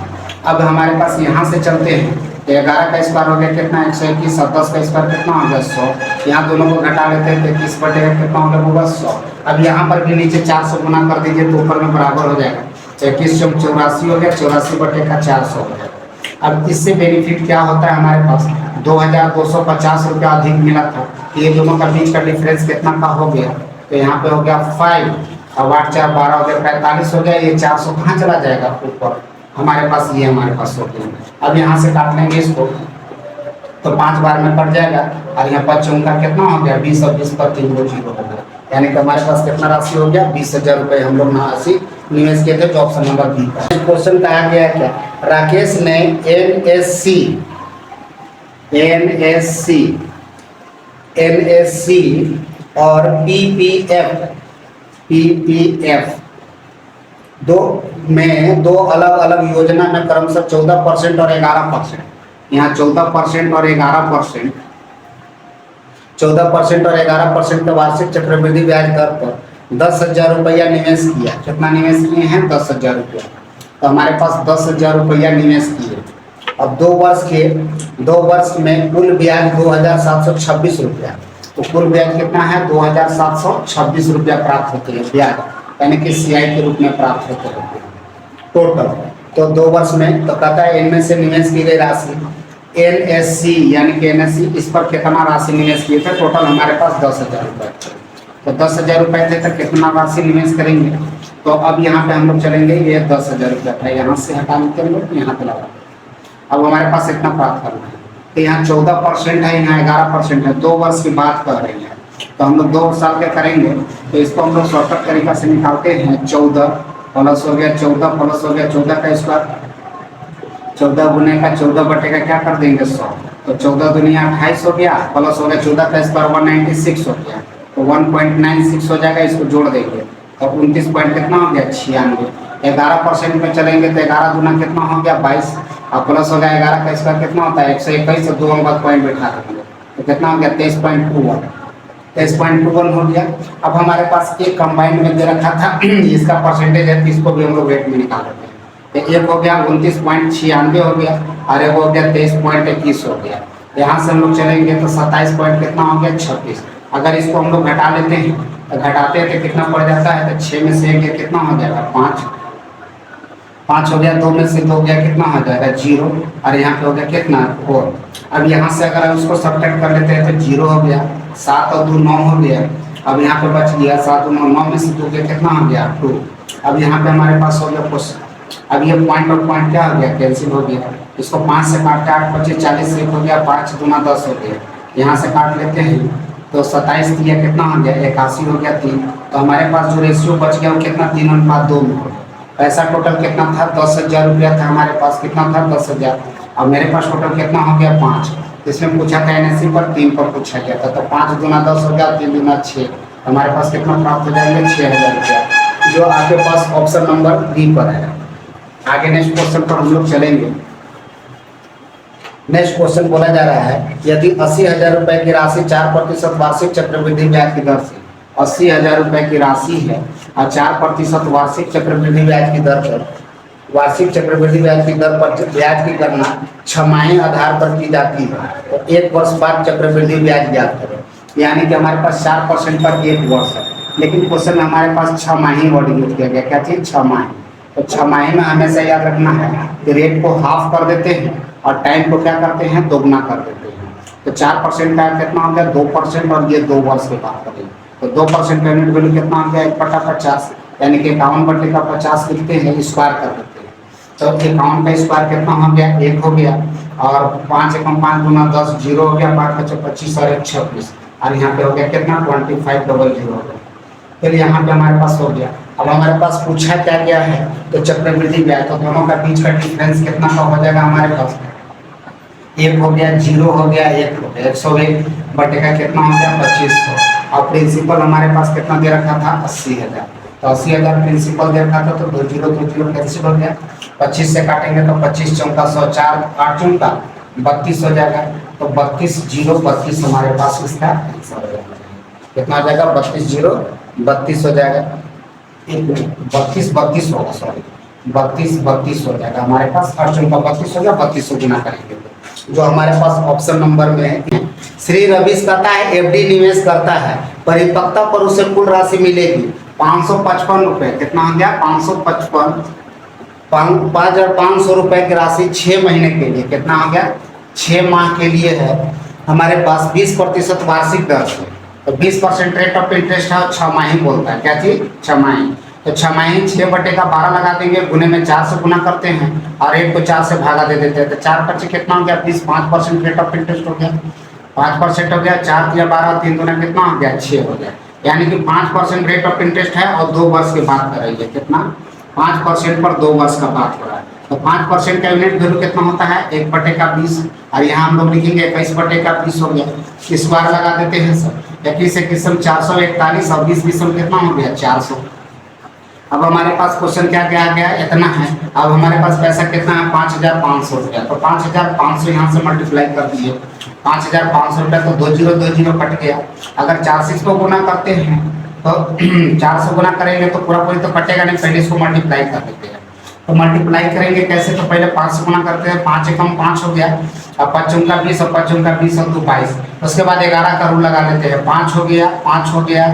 अब हमारे पास यहाँ से चलते हैं तो 11 का स्क्वायर हो गया कितना 121, और 10 का स्क्वायर कितना हो गया 100। यहाँ दोनों को घटा लेते हैं तो 21 बटे का कितना हो गया होगा 100। अब यहाँ पर भी नीचे 400 गुना कर दीजिए तो ऊपर में बराबर हो जाएगा, 21 चौक 84 हो गया, 84 बटे का 400 हो गया। अब इससे बेनिफिट क्या होता है हमारे पास, 2250 रुपया अधिक मिला था। ये दोनों का बीच का डिफरेंस कितना का हो गया, तो यहाँ पे हो गया 5, और 8 4 12 हो गया 45 हो गया। ये 400 कहाँ चला जाएगा ऊपर, हमारे पास ये हमारे पास हो गया। अब यहाँ से काट लेंगे इसको तो 5 बार में कट जाएगा, और यहाँ 5 चौका कितना हो गया 20, और 20 पर 3 0 हो गया, यानी कि हमारे पास कितना राशि हो गया 20,000 रुपये हम लोग राशि निवेश किए थे, जो ऑप्शन नंबर बी का क्वेश्चन कहा गया है। क्या राकेश ने एनएससी और पीपीएफ दो अलग अलग योजना में क्रमशः 14% और 11%, यहाँ 14% और 11%, 14% और 11% का वार्षिक चक्रवृद्धि ब्याज दर पर 10,000 रुपया निवेश किया। कितना निवेश किए हैं 10,000 रुपया। तो हमारे पास 10,000 रुपया निवेश किए। अब 2 वर्ष में कुल ब्याज 2,726 रुपया। तो कुल ब्याज कितना है 2,726 रुपया प्राप्त होते हैं ब्याज, यानी कि सीआई के रूप में प्राप्त होते हैं टोटल। तो 2 वर्ष में तो कहता है इनमें से निवेश की गई राशि एनएससी, यानी कि एनएससी इस पर कितना राशि निवेश किए थे, टोटल हमारे पास 10,000 रुपये। तो 10,000 रुपये थे तो कितना राशि निवेश करेंगे, तो अब यहाँ पे हम लोग चलेंगे, ये 10,000 रुपया था, यहाँ से हटा लेते हम लोग, यहाँ पे लगा। अब हमारे पास इतना प्राप्त करना है, तो यहाँ 14% है, यहाँ 11% है। 2 वर्ष की बात कर रही है, तो हम लोग 2 साल के करेंगे, तो इसको हम लोग शॉर्टकट तरीका से निकालते हैं। 14 प्लस हो गया 14 प्लस हो गया 14 का स्क्वायर, 14 गुने का 14 बटे का क्या कर देंगे 100, तो 14 दुनिया 28 हो गया, प्लस हो गया 14 का स्क्वायर 196 हो गया, तो 1.96 हो जाएगा। इसको जोड़ देंगे तो 29 पॉइंट कितना हो गया 96। 11% में चलेंगे तो 11 गुना कितना हो गया 22, और प्लस हो गया 11 का स्क्वायर कितना होता है 121, और 2 अंक पॉइंट बैठा देंगे तो कितना हो गया 23.21 हो गया। अब हमारे पास एक कंबाइंड में दे रखा था, इसका परसेंटेज है, इसको भी हम लोग रेट में निकाल लेते हैं। तो एक हो गया 29.96 हो गया, और एक हो गया 23.21 हो गया। यहाँ से हम लोग चलेंगे तो 27 पॉइंट कितना हो गया 26। अगर इसको हम लोग घटा लेते हैं तो घटाते हैं तो कितना पड़ जाता है, तो 6 में से 1 कितना हो जाएगा 5 हो गया, 2 में से 2 गया कितना हो जाएगा 0, और यहाँ पे हो गया कितना 4। अब यहाँ से अगर हम उसको सब्ट्रैक्ट कर लेते हैं तो 0 हो गया, 7 और 2 9 हो गया। अब यहाँ पे बच गया 7 और 9 में से 2 गया कितना हो गया 2। अब यहाँ पे हमारे पास हो गया क्वेश्चन, अब ये पॉइंट और पॉइंट क्या हो गया कैंसिल हो गया। इसको 5 से काटते 8 25 40 1 हो गया, 5 दूना 10 हो गया। यहाँ से काट लेते हैं तो 27 दिया कितना हो गया 81 हो गया 3। तो हमारे पास जो रेशियो बच गया वो कितना 3:2 में हो गया। पैसा टोटल कितना था 10,000 रुपया था हमारे पास, कितना था 10,000। अब मेरे पास टोटल कितना हो गया 5। इसमें पूछा था एनएससी पर 3 पर पूछा गया था, तो 5 दूना 10 हो गया, 3 दूना 6। हमारे पास कितना प्राप्त हो जाएंगे 6,000 रुपया, जो आपके पास ऑप्शन नंबर डी पर है। आगे नेक्स्ट क्वेश्चन पर हम लोग चलेंगे। नेक्स्ट क्वेश्चन बोला जा रहा है, यदि 80,000 रुपए की राशि 4% वार्षिक चक्रवृद्धि ब्याज की दर से 80,000 रुपए की राशि है और 4% वार्षिक चक्रवृद्धि ब्याज की दर पर वार्षिक चक्रवृद्धि ब्याज की दर पर ब्याज की गणना 6 माही आधार पर की जाती है, तो 1 वर्ष बाद चक्रवृद्धि ब्याज ज्ञात करें। यानी कि हमारे पास 4% पर 1 वर्ष है, लेकिन क्वेश्चन में हमारे पास 6 माही वर्ड यूज किया गया। क्या चीज 6 माही। तो 6 माही में हमेशा याद रखना है कि रेट को हाफ कर देते हैं और टाइम को क्या करते हैं दोगुना कर देते हैं। तो 4% का कितना हो गया 2%, और ये 2 वर्ष के बाद करेंगे तो 2% का यूनिट वैल्यू कितना हो गया 1/50, यानी कि 51/50 लिखते हैं, स्क्वायर कर देते हैं। तो 51 का स्क्वायर कितना हो गया 1 हो गया, और 5 एकम 5 गुना 10 जीरो हो गया, 5 बचे 25 और 1 26, और यहाँ पे हो गया कितना 2500 हो गया। फिर यहाँ पे हमारे पास हो गया। अब हमारे पास पूछा क्या गया है, तो चक्रवृद्धि ब्याज, तो दोनों का बीच का डिफरेंस कितना का हो जाएगा हमारे पास 1 हो गया, 0 हो गया, 1 हो गया, 101 बटे का कितना हो गया 2500, और प्रिंसिपल हमारे पास कितना दे रखा था 80,000, तो 80,000 प्रिंसिपल दे रखा था, तो 2 0 2 0 कैंसिल हो गया, 25 से काटेंगे तो 25 चौका 100, 4 8 चौका 32 हो जाएगा, तो 32 0 32 हमारे पास इसका आंसर हो जाएगा। कितना हो जाएगा 32 0 32 हो जाएगा, 32 32 होगा, सॉरी 32 32 हो जाएगा हमारे पास, 8 चौका 32 हो गया, 32 गुना करेंगे जो हमारे पास ऑप्शन नंबर में है। श्री रविश कहता है एफडी निवेश करता है, परिपक्वता पर उसे कुल राशि मिलेगी 555 रुपए, कितना हो गया 555 5,500 रुपए की राशि 6 महीने के लिए, कितना हो गया 6 माह के लिए है हमारे पास 20% वार्षिक दर से, तो 20% रेट ऑफ इंटरेस्ट है, 6 माही बोलता है, क्या चीज 6 माही, तो 6 माही 6/12 लगा देंगे, गुने में 4 से गुना करते हैं और 1 को 4 से भागा दे देते हैं, तो 4 25 कितना हो गया 20, 5% रेट ऑफ इंटरेस्ट हो गया, 5% हो गया, 4 या 12 3 दूना कितना हो गया 6 हो गया, यानी कि 5% रेट ऑफ इंटरेस्ट है और 2 वर्ष की बात कर रही है, कितना 5% पर 2 वर्ष का बात हो रहा है, तो 5% का यूनिट वैल्यू कितना होता है 1/20, और यहाँ हम लोग लिखेंगे 21/20 हो गया, स्क्वायर लगा देते हैं सर, 21 21 441 और 20 20 कितना हो गया 400। अब हमारे पास क्वेश्चन क्या क्या आ गया इतना है, अब हमारे पास पैसा कितना है 5,500 रुपया, तो 5,500 यहाँ से मल्टीप्लाई कर दिए, 5,500 रुपया, तो 2 0 2 0 कट गया, अगर 4 6 को गुना करते हैं तो 4 से गुना करेंगे तो पूरा पूरी तो कटेगा नहीं, पहले इसको मल्टीप्लाई कर देते हैं, तो मल्टीप्लाई करेंगे कैसे, तो पहले 5 से गुना करते हैं, 5 एकम 5 हो गया, अब 5 चौका 20 और 5 चौका 20 और 2 22, उसके बाद 11 का रूल लगा लेते हैं, 5 हो गया 5 हो गया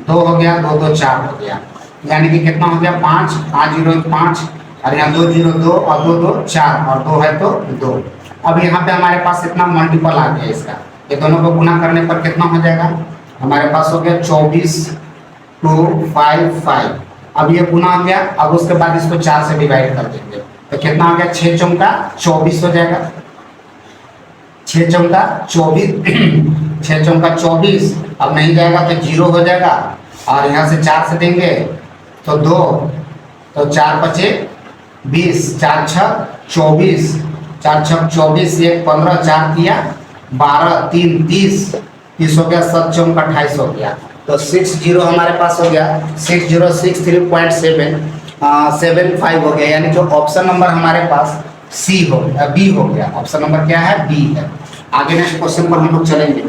2 हो गया 2 2 4 हो गया, यानी कि कितना हो गया 5 5 0 5, और यहाँ 2 0 2 और 2 2 4 और 2 है तो 2। अब यहाँ पे हमारे पास इतना मल्टीपल आ गया इसका, ये दोनों को गुना करने पर कितना हो जाएगा हमारे पास हो गया 24 255, अब ये गुना हो गया, अब उसके बाद इसको 4 से डिवाइड कर देंगे, तो कितना हो गया 6 चौका 24 हो जाएगा, 6 चौका 24 6 चौका 24, अब नहीं जाएगा तो 0 हो जाएगा, और यहाँ से 4 से देंगे तो 2, तो 4 बचे 20, 4 6 24, 4 6 24, 1 15, 4 किया 12 3 30 30 हो गया, 7 चौका 28 हो गया, तो 60 हमारे पास हो गया 6063.7 75 हो गया, यानी जो ऑप्शन नंबर हमारे पास सी हो गया, बी हो गया, ऑप्शन नंबर क्या है बी है। आगे नेक्स्ट क्वेश्चन पर हम लोग चलेंगे।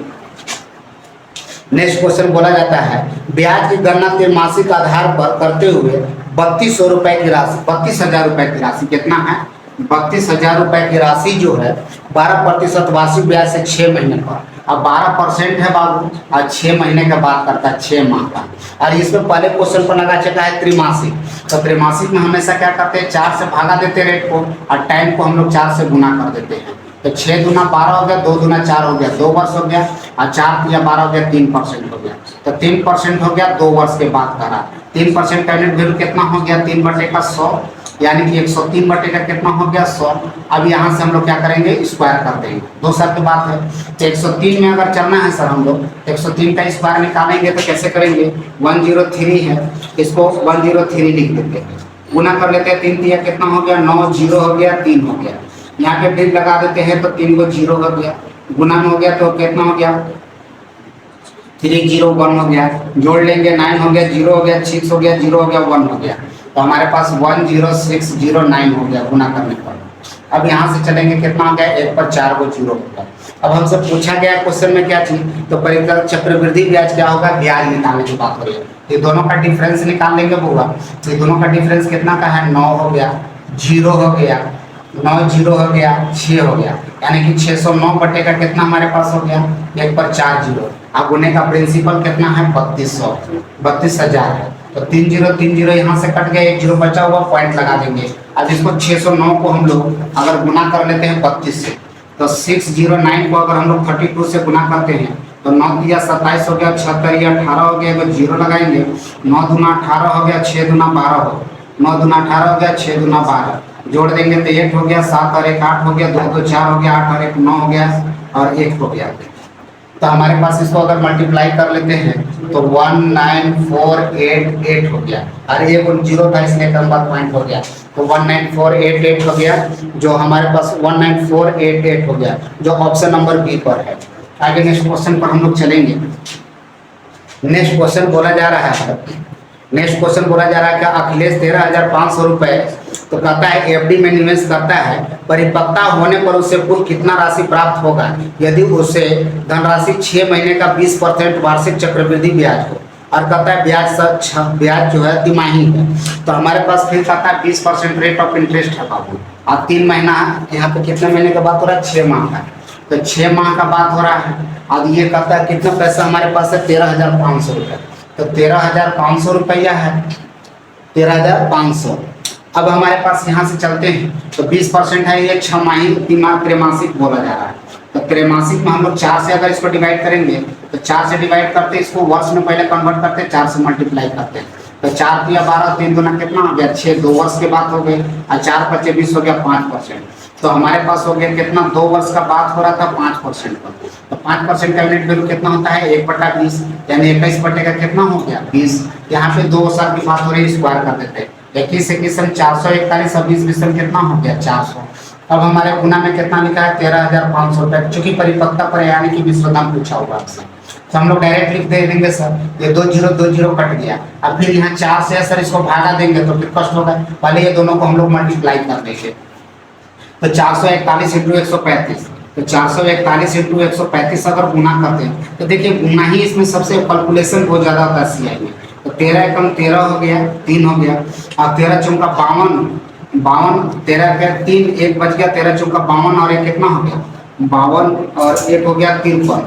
नेक्स्ट क्वेश्चन बोला जाता है ब्याज की गणना त्रैमासिक आधार पर करते हुए 3200 रुपए की राशि 32,000 रुपए की राशि, कितना है 32,000 रुपए की राशि जो है 12% वार्षिक ब्याज से 6 महीने पर, अब 12% है बाबू, और 6 महीने का बात करता है 6 माह का, और इसमें पहले क्वेश्चन पर लगा चुका है त्रैमासिक, तो त्रैमासिक में हमेशा क्या करते हैं 4 से भागा देते रेट को, और टाइम को हम लोग 4 से गुना कर देते हैं, तो 6 दूना 12 हो गया, 2 दूना 4 हो गया, 2 वर्ष हो गया, और 4 या 12 हो गया 3% हो गया, तो 3% हो गया 2 वर्ष के बाद करा, 3% का यूनिट वैल्यू कितना हो गया 3/100, यानी कि 103 बटे का कितना हो गया 100। अब यहाँ से हम लोग क्या करेंगे स्क्वायर कर देंगे, 2 साल की बात है, तो 103 में अगर चलना है सर हम लोग 103 का स्क्वायर निकालेंगे तो कैसे करेंगे 103 है, इसको 103 लिख देते हैं, गुना कर लेते हैं, 3 3 कितना हो गया 9 0 हो गया 3 हो गया, यहाँ पे फिर लगा देते हैं तो 3 को 0 हो गया, गुना में हो गया तो कितना हो गया 301 हो गया, जोड़ लेंगे 9 हो गया 0 हो गया 6 हो गया 0 हो गया 1 हो गया, तो हमारे पास 10609 हो गया गुना करने पर। अब यहाँ से चलेंगे कितना हो गया 1 पर 4 को 0 होगा। अब हमसे पूछा गया क्वेश्चन में क्या चीज, तो परिकल चक्रवृद्धि ब्याज क्या होगा ब्याज निकालने की बात हो रही है, ये दोनों का डिफरेंस निकाल लेंगे होगा, तो दोनों का डिफरेंस कितना का है 9 हो गया 0 हो गया 9 0 हो गया 6 हो गया, यानी कि 609 बटे का कितना हमारे पास हो गया 1 पर 4 0, अब गुने का प्रिंसिपल कितना है 32,000 है, तो 3 0 यहाँ से कट गया, 1 0 बचा हुआ पॉइंट लगा देंगे। अब इसको 609 को हम लोग अगर गुना कर लेते हैं 32 से, तो 609 को अगर हम लोग 32 से गुना करते हैं तो 9 दिया 27 हो गया, 76 या 18 हो गया, तो जीरो लगाएंगे। 9 दूना 18 हो गया, 6 दूना 12 हो, 9 दूना 18 हो गया, 6 दूना 12, जोड़ देंगे तो 8 हो गया, 7 और 1 8 हो गया, 2 2 4 हो गया, 8 और 1 9 हो गया और 1 हो गया। तो हमारे पास इसको अगर मल्टीप्लाई कर लेते हैं तो 19488 हो गया, अरे ये जीरो था इसलिए कम बात पॉइंट हो गया, तो 19488 हो गया, जो हमारे पास 19488 हो गया, जो ऑप्शन नंबर बी पर है। आगे नेक्स्ट क्वेश्चन पर हम लोग चलेंगे। नेक्स्ट क्वेश्चन बोला जा रहा है, नेक्स्ट क्वेश्चन बोला जा रहा है कि अखिलेश 13,500 रुपए तो कहता है एफडी में निवेश करता है, परिपक्वता होने पर उसे कुल कितना राशि प्राप्त होगा यदि उसे धनराशि 6 महीने का 20% वार्षिक चक्रवृद्धि ब्याज हो, और कहता है ब्याज जो है तिमाही है। तो हमारे पास फिर कहता है 20% रेट ऑफ इंटरेस्ट है बाबू, और 3 महीना यहाँ पे कितने महीने का बात हो रहा है, 6 माह का, तो 6 माह का बात हो रहा है। अब ये कहता है कितना पैसा हमारे पास है, 13,500 रुपये, तो 13,500 रुपया है, 13,500। अब हमारे पास यहाँ से चलते हैं तो 20% है, ये 6 माही त्रैमासिक बोला जा रहा है, तो त्रैमासिक में हम लोग 4 से अगर इसको डिवाइड करेंगे तो 4 से डिवाइड करते इसको वर्ष में पहले कन्वर्ट करते, 4 से मल्टीप्लाई करते हैं, तो 4 दिया 12, 3 दूना कितना हो गया 6, 2 वर्ष के बाद हो गए, और 4 × 20 हो गया 5%, तो हमारे पास हो गया कितना, 2 वर्ष का बात हो रहा था 5% पर, तो 5% का यूनिट वैल्यू कितना होता है 1/20, यानी 21 बटे का कितना हो गया 20। यहाँ पे 2 साल की बात हो रही है, स्क्वायर कर देते हैं, 21 21 441 और 20 20 कितना हो गया 400। अब हमारे गुना में कितना लिखा है 13,500 रुपये, चूंकि परिपक्वता पर यानी कि विश्व दाम पूछा हुआ आपसे, तो हम लोग डायरेक्ट लिख दे देंगे सर, ये 2 0 2 0 कट गया। अब फिर यहाँ 4 से सर इसको भागा देंगे तो फिर कष्ट होगा, पहले ये दोनों को हम लोग मल्टीप्लाई कर देंगे, तो 441 × 135, तो 441 × 135 अगर गुना करते हैं तो देखिए गुना ही इसमें सबसे कैलकुलेशन बहुत ज़्यादा होता है सीआई में, तो 13 एकम 13 हो गया, 3 हो गया, और 13 चौका 52, 13 का 3 1 बच गया, 13 चौका 52 और 1 कितना हो गया 52 और 1 हो गया 53,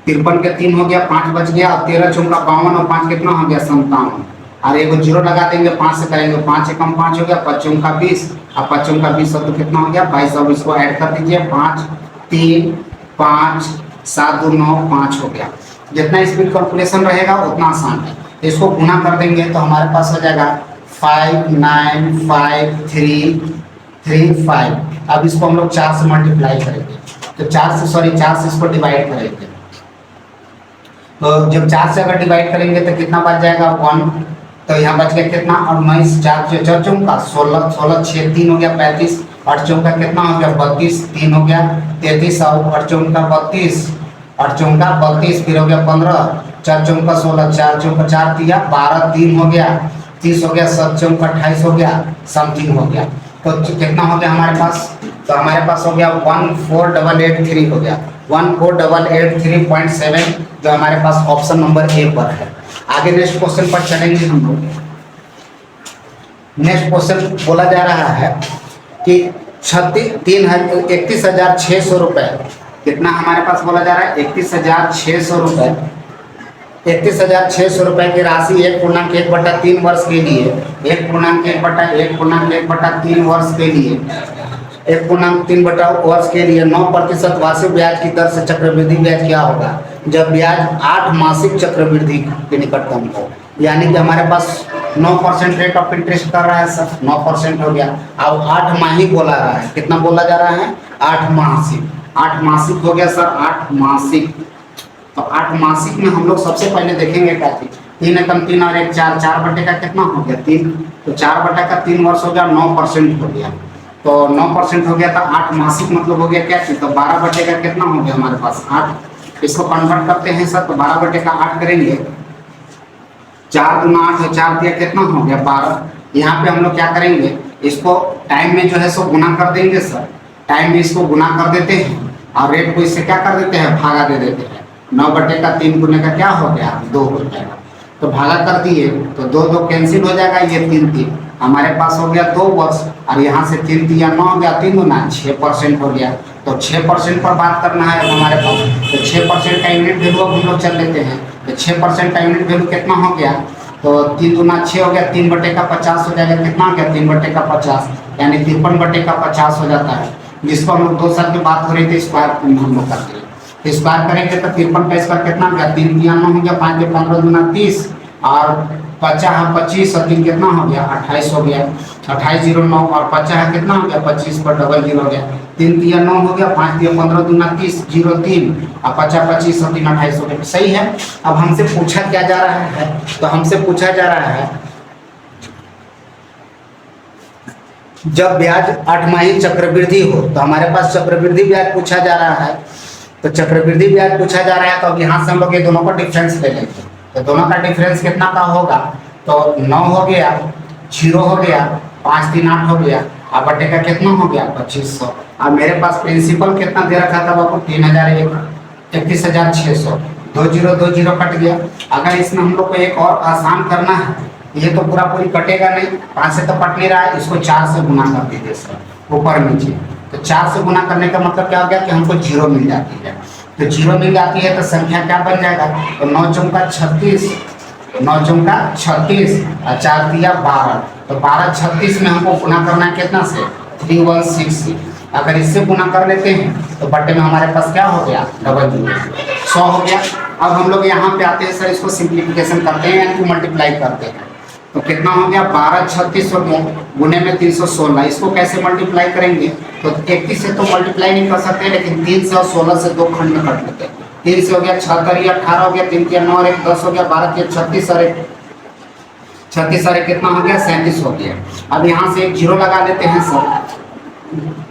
53 के 3 हो गया 5 बच गया, और 13 चौका 52 और 5 कितना हो गया 57, और एक जीरो लगा देंगे, 5 से करेंगे, 5 एकम 5 हो गया, 5 चौका 20 और 5 चौका 20 तो कितना हो गया 22। अब इसको ऐड कर दीजिए, 5 3 5 7 2 9 5 हो गया। जितना स्पीड कैलकुलेशन रहेगा उतना आसान है, इसको गुना कर देंगे तो हमारे पास हो जाएगा 59535। अब इसको हम लोग 4 से मल्टीप्लाई करेंगे, तो 4 से इसको डिवाइड करेंगे, तो जब 4 से अगर डिवाइड करेंगे तो कितना बच जाएगा 1, तो यहाँ बच गया कितना, और 19 4 चौका 16 16 6 3 हो गया 35, 8 चौका कितना हो गया 32, 3 हो गया 33, और 8 चौका 32, 8 चौका 32, फिर हो गया 15, 4 चौका 16, 4 चौका 4 दिया 12, 3 हो गया 30 हो गया, 7 चौका 28 हो गया, समथिंग हो गया, तो कितना हो गया हमारे पास, तो हमारे पास हो गया 14883 हो गया, 14883.7, जो हमारे पास ऑप्शन नंबर ए पर है। आगे नेक्स्ट क्वेश्चन पर चलेंगे हम लोग। नेक्स्ट क्वेश्चन बोला जा रहा है कि 31,600 रुपये, कितना हमारे पास बोला जा रहा है 31,600 रुपये, 31,600 रुपये की राशि 1.1/3 वर्ष के लिए, 1.1/3 वर्ष के लिए, 1.3 वर्ष के लिए 9% वार्षिक ब्याज की दर से चक्रवृद्धि ब्याज क्या होगा जब ब्याज 8 मासिक चक्रवृद्धि के निकटतम हो, यानी कि हमारे पास 9% रेट ऑफ इंटरेस्ट कर रहा है सर, 9% हो गया। अब 8 माही बोला रहा है, कितना बोला जा रहा है 8 मासिक, 8 मासिक हो गया सर, 8 मासिक, तो 8 मासिक में हम लोग सबसे पहले देखेंगे क्या चीज, 3 एकम 3 और 1 4, 4 बटे का कितना हो गया 3, तो 4 बटे का 3 वर्ष हो गया, 9% हो गया, तो 9% हो गया, तो 8 मासिक मतलब हो गया क्या चीज, तो 12 बटे का कितना हो गया हमारे पास 8, इसको कन्वर्ट करते हैं सर, तो 12 बटे का 8 करेंगे, 4 दूना 8 है, 4 दिया कितना हो गया 12। यहाँ पे हम लोग क्या करेंगे, इसको टाइम में जो है सो गुना कर देंगे सर, टाइम में इसको गुना कर देते हैं और रेट को इससे क्या कर देते हैं भागा दे देते हैं, 9 बटे का 3 गुने का क्या हो गया 2 हो जाएगा, तो भागा कर दिए तो 2 2 कैंसिल हो जाएगा, ये 3 3 हमारे पास हो गया 2 वर्ष, और यहाँ से 3 दिया 9 हो गया, 3 गुना 6% हो गया, तो 6% पर बात करना है हमारे पास, तो 6% का यूनिट वैल्यू अब हम लोग चल लेते हैं, तो 6% का यूनिट वैल्यू कितना हो गया, तो 3 दूना 6 हो गया, 3 बटे का 50 हो जाएगा, कितना हो गया 3 बटे का 50, यानी 53 बटे का 50 हो जाता है। जिसको हम लोग 2 साल की बात हो रही थी, स्क्वायर हम लोग करते हैं। तो स्क्वायर करेंगे तो 53 का स्क्वायर कितना हो गया, 3 3 9 हो गया, 5 के 15 दूना 30 और 50 25 और 3 कितना हो गया 28 हो गया, 28 0 9 और 50 कितना हो गया 25 पर डबल 0 हो गया, 3 3 9 हो गया, 5 3 15 दूना 30 0 3 और 50 25 और 3 28 हो गया। सही है। अब हमसे पूछा क्या जा रहा है, तो हमसे पूछा जा रहा है जब ब्याज 8 माही चक्रवृद्धि हो, तो हमारे पास चक्रवृद्धि ब्याज पूछा जा रहा है। तो चक्रवृद्धि ब्याज पूछा जा रहा है, तो अब यहाँ से हम लोग ये दोनों का डिफरेंस ले लेंगे। तो दोनों का डिफरेंस कितना का होगा, तो 9 हो गया, 0 हो गया, 5 3 8 हो गया, और बटे का कितना हो गया 2500। अब मेरे पास प्रिंसिपल कितना दे रखा था बाबू 31,600, 2 0 कट गया। अगर इसमें हम लोग को एक और आसान करना है, ये तो पूरा पूरी कटेगा नहीं, 5 से तो कट नहीं रहा है, इसको 4 से गुना कर दीजिए सर ऊपर नीचे। तो 4 से गुना करने का मतलब क्या हो गया कि हमको 0 मिल जाती है। तो 0 मिल जाती है तो संख्या क्या बन जाएगा, तो 9 चौका 36, 9 चौका 36 और 4 दिया 12, तो 12 36 में हमको गुना करना है कितना से 316। अगर इससे गुना कर लेते हैं तो बट्टे में हमारे पास क्या हो गया डबल 100 हो गया। अब हम लोग यहाँ पे आते हैं सर, इसको सिंप्लीफिकेशन करते हैं यानी कि मल्टीप्लाई करते हैं। तो कितना हो गया 12 36 हो गया, गुने में 316। इसको कैसे मल्टीप्लाई करेंगे, तो 31 से तो मल्टीप्लाई नहीं कर सकते, लेकिन 3 से और 16 से 2 खंड में कट लेते हैं। 3 से हो गया 76 या 18 हो गया, 3 के 9 और 1 10 हो गया, 12 के 36 और 1 36 और 1 कितना हो गया 37 हो गया। अब यहाँ से एक 0 लगा देते हैं सर,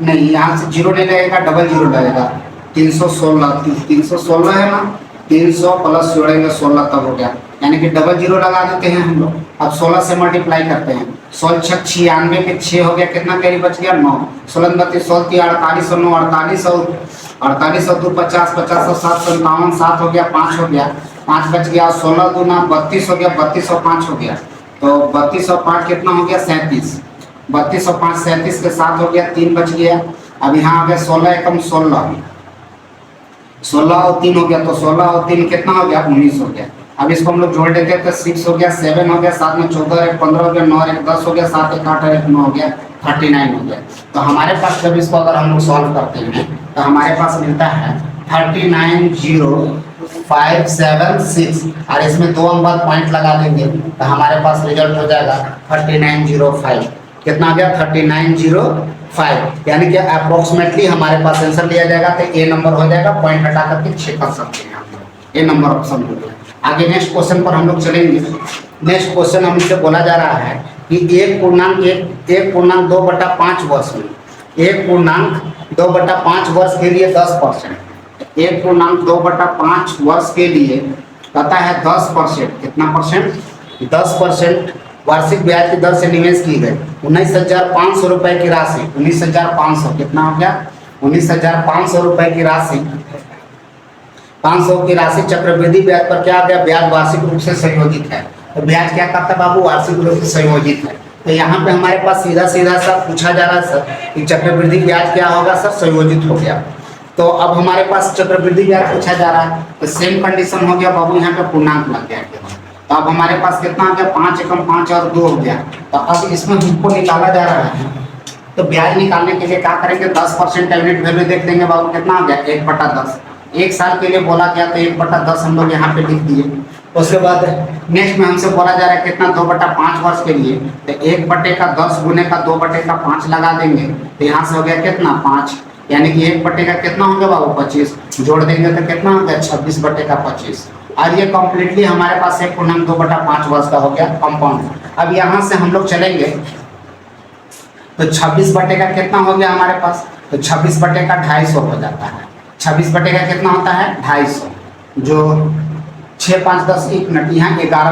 नहीं यहाँ से 0 नहीं लगेगा, डबल 0 लगेगा। 316 है ना, 300 प्लस जोड़ेंगे 16 तब हो गया, यानी कि डबल 0 लगा देते हैं हम लोग। अब 16 से मल्टीप्लाई करते हैं, 16 6 96 के 6 हो गया, कितना कैरी बच गया 9, 16 32 16 48 और 9 48 और 2 50 50 और 7 57 7 हो गया, 5 हो गया, 5 बच गया, 16 दूना 32 हो गया, 32 और 5 हो गया, तो 32 और 5 कितना हो गया 37, 32 और 5 37 के 7 हो गया, 3 बच गया। अब यहाँ आ गया 16 एकम 16, 16 और 3 हो गया, तो 16 और 3 कितना हो गया 19 हो गया। अब इसको हम लोग जोड़ देते हैं तो 6 हो गया, 7 हो गया, 7 में 14 1 15 हो गया, 9 1 10 हो गया, 7 1 8 1 9 हो गया, 39 हो गया। तो हमारे पास जब इसको अगर हम लोग सॉल्व करते हैं तो हमारे पास मिलता है 390576 और इसमें 2 हम बाद पॉइंट लगा देंगे तो हमारे पास रिजल्ट हो जाएगा 3905। कितना आ गया 3905, यानी कि अप्रोक्सीमेटली हमारे पास आंसर लिया जाएगा तो ए नंबर हो जाएगा, पॉइंट हटा करके 6 कर सकते हैं हम लोग, ए नंबर ऑप्शन हो गया। आगे नेक्स्ट क्वेश्चन पर हम लोग चलेंगे। नेक्स्ट क्वेश्चन हमसे बोला जा रहा है कि 1.2/5 वर्ष में 1.2/5 वर्ष के लिए 10%, 1.2/5 वर्ष के लिए कहता है 10%, कितना परसेंट 10% वार्षिक ब्याज की दर से निवेश की गई 19,500 रुपए की राशि, 19,500 कितना हो गया 19,500 रुपए की राशि, 500 की राशि चक्रवृद्धि ब्याज पर क्या आ गया, ब्याज वार्षिक रूप से संयोजित है। तो ब्याज क्या करता है बाबू, वार्षिक रूप से संयोजित है। तो यहाँ पे हमारे पास सीधा सीधा सा पूछा जा रहा है सर कि चक्रवृद्धि ब्याज क्या होगा सर, संयोजित हो गया। तो अब हमारे पास चक्रवृद्धि ब्याज पूछा जा रहा है, तो सेम कंडीशन हो गया बाबू, यहाँ पे पूर्णांक लग गया। तो अब हमारे पास कितना आ गया 5 एकम 5 और 2 हो गया। तो अब इसमें हमको निकाला जा रहा है, तो ब्याज निकालने के लिए क्या करेंगे 10% यूनिट वैल्यू देख देंगे बाबू, कितना आ गया 1/10, 1 साल के लिए बोला गया तो 1/10 हम लोग यहाँ पे लिख दिए। उसके बाद नेक्स्ट में हमसे बोला जा रहा है कितना 2/5 वर्ष के लिए, तो 1/10 गुने का 2/5 लगा देंगे, तो यहाँ से हो गया कितना 5, यानी कि 1/का कितना हो गया बाबू 25, जोड़ देंगे तो कितना हो गया 26/25। और ये कम्प्लीटली हमारे पास 1.2/5 वर्ष का हो गया कंपाउंड। अब यहाँ से हम लोग चलेंगे तो 26 का कितना हो गया हमारे पास, तो 26 का 250 हो जाता है। 26 का कितना होता है 250, जो 6 5 10 1 मिनट, यहाँ 11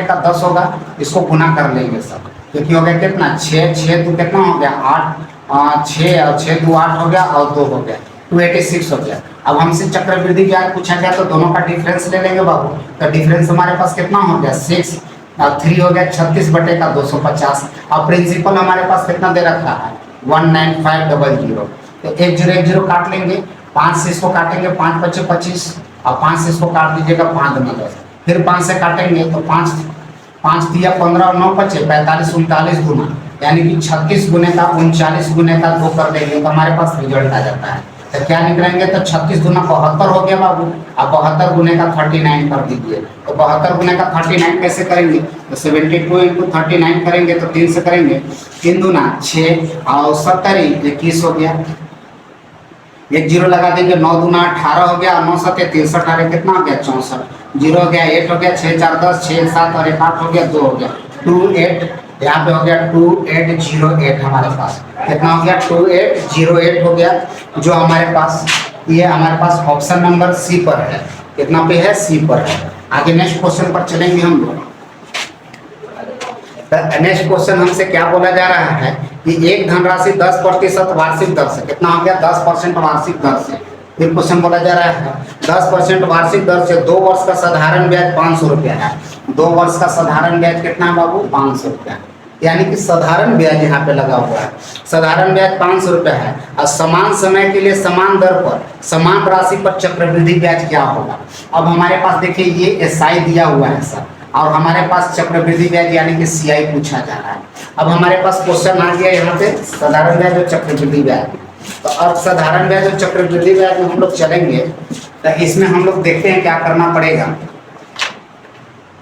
का 10 होगा, इसको गुना कर लेंगे सब, क्योंकि हो गया कितना 6 2 कितना हो गया 8, 6 और 6 2 8 हो गया और 2 हो गया 286 हो गया। अब हमसे चक्रवृद्धि ब्याज पूछा गया तो दोनों का डिफरेंस ले लेंगे बाबू, तो डिफरेंस हमारे पास कितना हो गया 6 और 3 हो गया 36/250। अब प्रिंसिपल हमारे पास कितना दे रखा है 19500, तो 1 0 1 0 काट लेंगे, 5 से इसको काटेंगे 5 5 25 और 5 से इसको काट दीजिएगा 5 में 10, फिर 5 से काटेंगे तो 5 5 दिया 15 और 9 बचे 45 39 गुना यानी कि 36 गुने का 39 गुने का 2 कर देंगे तो हमारे पास रिजल्ट आ जाता है। तो क्या निकलेंगे, तो 36 गुना 72 हो गया बाबू। अब 72 गुने का 39 कर दीजिए। तो 72 गुने का 39 कैसे करेंगे, तो 72 इंटू 39 करेंगे तो 3 से करेंगे, 3 दूना 6 और 70 21 हो गया। एक जीरो लगा देंगे, 9 दूना 18 हो गया, 9 7 63 आ रहे, कितना हो गया 64, जीरो हो गया 8 हो गया, 6 4 10, 6 7 और 1 8 हो गया, 2 हो गया 28, यहाँ पे हो गया 2808 हमारे पास, कितना हो गया 2808 हो गया, जो हमारे पास ये हमारे पास ऑप्शन नंबर सी पर है। कितना पे है, सी पर है। आगे नेक्स्ट क्वेश्चन पर चलेंगे हम लोग। नेक्स्ट क्वेश्चन हमसे क्या बोला जा रहा है कि एक धनराशि 10% वार्षिक दर से, कितना हो गया 10% वार्षिक दर से। फिर क्वेश्चन बोला जा रहा है 10% वार्षिक दर से 2 वर्ष का साधारण ब्याज 500 रुपया है। 2 वर्ष का साधारण ब्याज कितना है बाबू, 500 रुपया, यानी कि साधारण ब्याज यहाँ पे लगा हुआ है। साधारण ब्याज 500 रुपया है और समान समय के लिए समान दर पर समान राशि पर चक्रवृद्धि ब्याज क्या होगा। अब हमारे पास देखिए ये SI दिया हुआ है सर, और हमारे पास चक्रवृद्धि ब्याज यानी कि CI पूछा जा रहा है। अब हमारे पास क्वेश्चन आ गया यहाँ पे साधारण ब्याज और चक्रवृद्धि ब्याज। तो अब साधारण ब्याज और चक्रवृद्धि ब्याज में हम लोग चलेंगे, तो इसमें हम लोग देखते हैं क्या करना पड़ेगा।